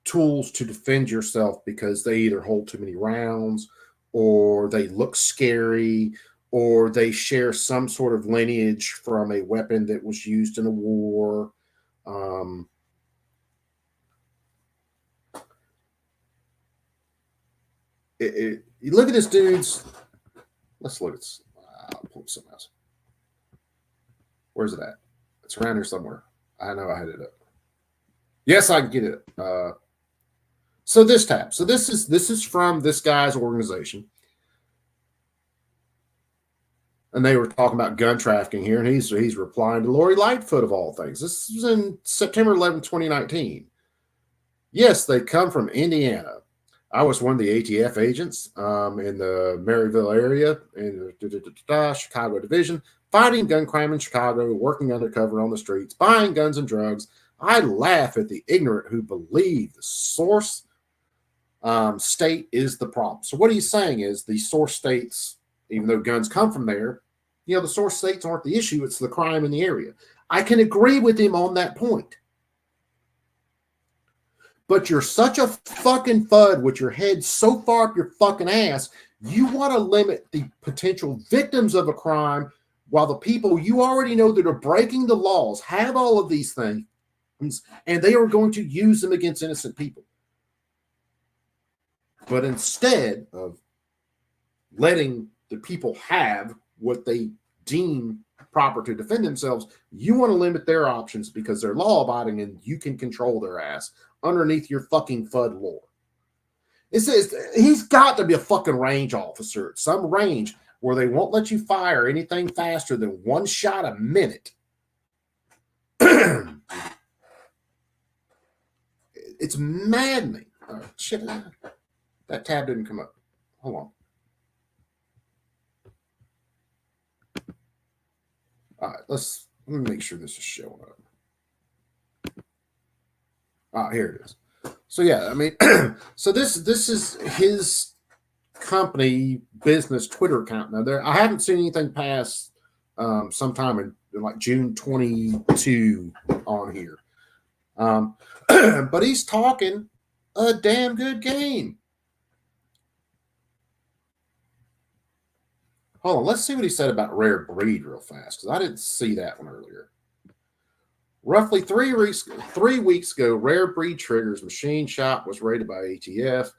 tools to defend yourself because they either hold too many rounds, or they look scary, or they share some sort of lineage from a weapon that was used in a war. You look at this dude's. Let's look at this. I'll pull up something else. Where's it at? It's around here somewhere. I know I had it up. Yes, I can get it. So this tab. So this is from this guy's organization. And they were talking about gun trafficking here, and he's replying to Lori Lightfoot of all things. This was in September 11, 2019. Yes, they come from Indiana. I was one of the ATF agents in the Maryville area in the Chicago division, fighting gun crime in Chicago, working undercover on the streets, buying guns and drugs. I laugh at the ignorant who believe the source state is the problem. So what he's saying is the source states, even though guns come from there, the source states aren't the issue. It's the crime in the area. I can agree with him on that point. But you're such a fucking FUD with your head so far up your fucking ass, you want to limit the potential victims of a crime while the people you already know that are breaking the laws have all of these things, and they are going to use them against innocent people. But instead of letting the people have what they deem proper to defend themselves, you want to limit their options because they're law-abiding and you can control their ass underneath your fucking FUD lore. It says he's got to be a fucking range officer at some range where they won't let you fire anything faster than one shot a minute. It's maddening. Oh, shit. That tab didn't come up. Hold on. All right, let me make sure this is showing up. Here it is. So yeah, I mean, so this is his company business Twitter account. Now I haven't seen anything past sometime in like June 22 on here. But he's talking a damn good game. Hold on, let's see what he said about rare breed real fast, because I didn't see that one earlier. Roughly 3 weeks ago, rare breed triggers machine shop was raided by ATF.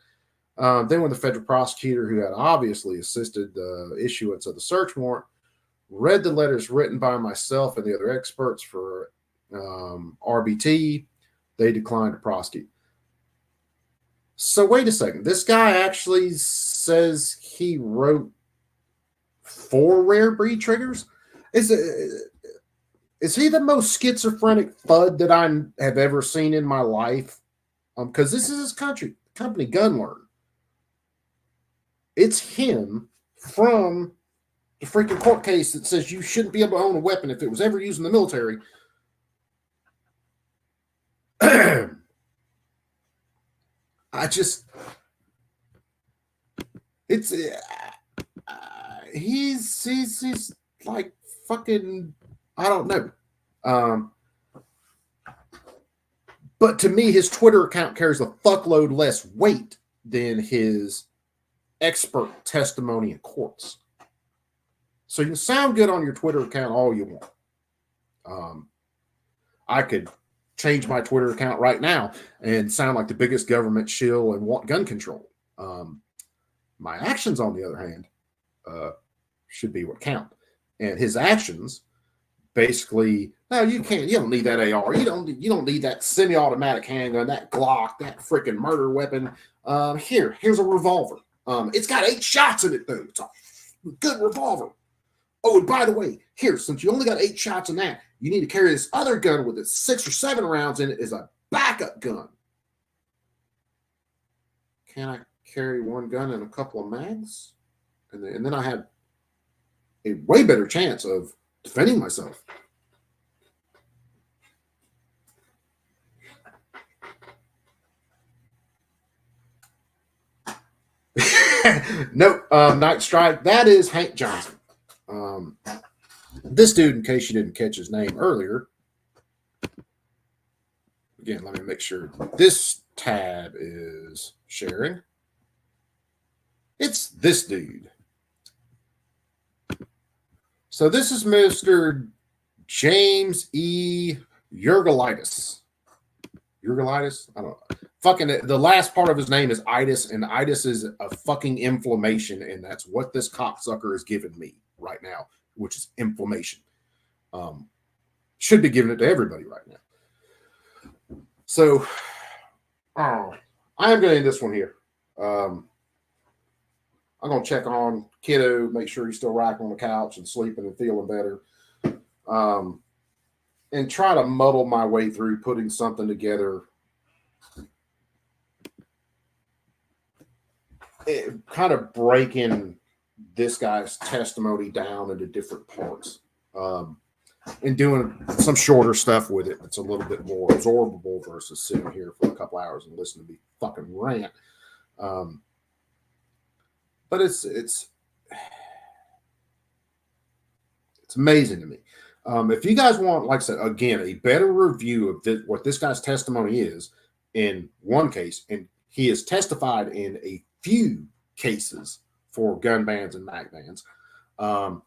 Then when the federal prosecutor, who had obviously assisted the issuance of the search warrant, read the letters written by myself and the other experts for RBT, they declined to prosecute. So wait a second. This guy actually says he wrote 4 rare breed triggers? Is he the most schizophrenic FUD that I have ever seen in my life? because this is his company, Gunlearn. It's him from the freaking court case that says you shouldn't be able to own a weapon if it was ever used in the military. He's like fucking, I don't know. But to me, his Twitter account carries a fuckload less weight than his expert testimony in courts. So you can sound good on your Twitter account all you want. I could change my Twitter account right now and sound like the biggest government shill and want gun control. My actions, on the other hand, should be what count. And his actions basically, no, you don't need that AR. You don't need that semi-automatic handgun, that Glock, that freaking murder weapon. Here's a revolver. It's got 8 shots in it, though. It's a good revolver. Oh, and by the way, here, since you only got 8 shots in that, you need to carry this other gun with its 6 or 7 rounds in it as a backup gun. Can I carry one gun and a couple of mags? And then I have a way better chance of defending myself. No, Night Strike. That is Hank Johnson. This dude, in case you didn't catch his name earlier, again, let me make sure this tab is sharing. It's this dude. So this is Mr. James E. Yergolitis. Yergolitis? I don't know. Fucking the last part of his name is itis, and itis is a fucking inflammation, and that's what this cocksucker is giving me right now, which is inflammation. Should be giving it to everybody right now. So, I am going to end this one here. I'm going to check on kiddo, make sure he's still rocking on the couch and sleeping and feeling better. And try to muddle my way through putting something together. Kind of breaking this guy's testimony down into different parts. And doing some shorter stuff with it that's a little bit more absorbable versus sitting here for a couple hours and listening to me fucking rant. But it's amazing to me. If you guys want, like I said, again, a better review of what this guy's testimony is in one case, and he has testified in a few cases for gun bans and mag bans, down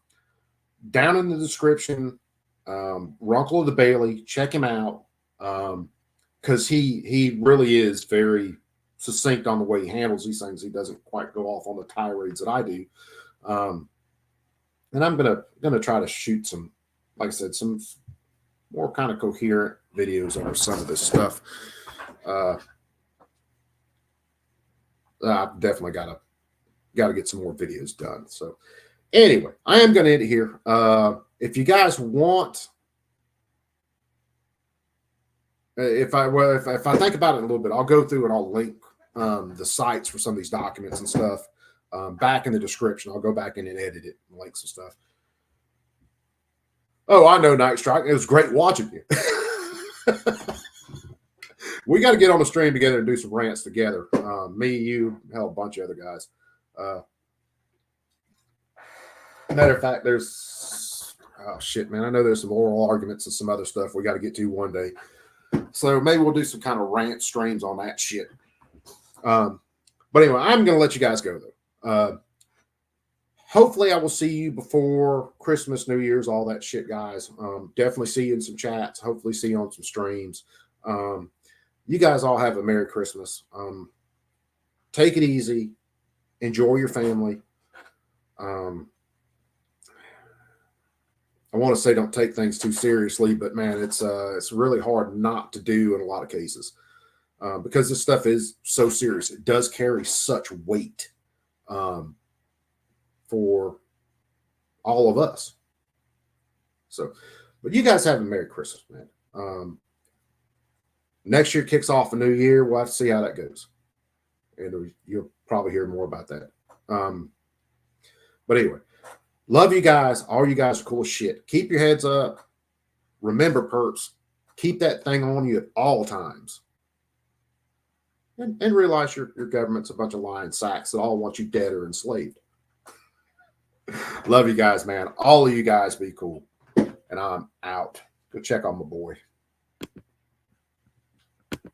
in the description, Runkle of the Bailey, check him out, because he really is very succinct on the way he handles these things. He doesn't quite go off on the tirades that I do. And I'm gonna try to shoot some, like I said, some more kind of coherent videos over some of this stuff. I've definitely got to get some more videos done. So anyway, I am going to end it here. If you guys want, if I think about it a little bit, I'll go through and I'll link the sites for some of these documents and stuff back in the description. I'll go back in and edit it and link some stuff. Oh, I know, Night Strike. It was great watching you. We got to get on the stream together and do some rants together. Me, you, hell, a bunch of other guys. Matter of fact, oh shit, man. I know there's some oral arguments and some other stuff we got to get to one day. So maybe we'll do some kind of rant streams on that shit. But anyway, I'm going to let you guys go, though. Hopefully I will see you before Christmas, New Year's, all that shit, guys. Definitely see you in some chats. Hopefully see you on some streams. You guys all have a Merry Christmas. Take it easy. Enjoy your family. I want to say don't take things too seriously, but man, it's really hard not to do in a lot of cases because this stuff is so serious. It does carry such weight for all of us. So, but you guys have a Merry Christmas, man. Next year kicks off a new year. We'll have to see how that goes. And you'll probably hear more about that. But anyway, love you guys. All you guys are cool as shit. Keep your heads up. Remember, perps, keep that thing on you at all times. And realize your government's a bunch of lying sacks that all want you dead or enslaved. Love you guys, man. All of you guys be cool. And I'm out. Go check on my boy.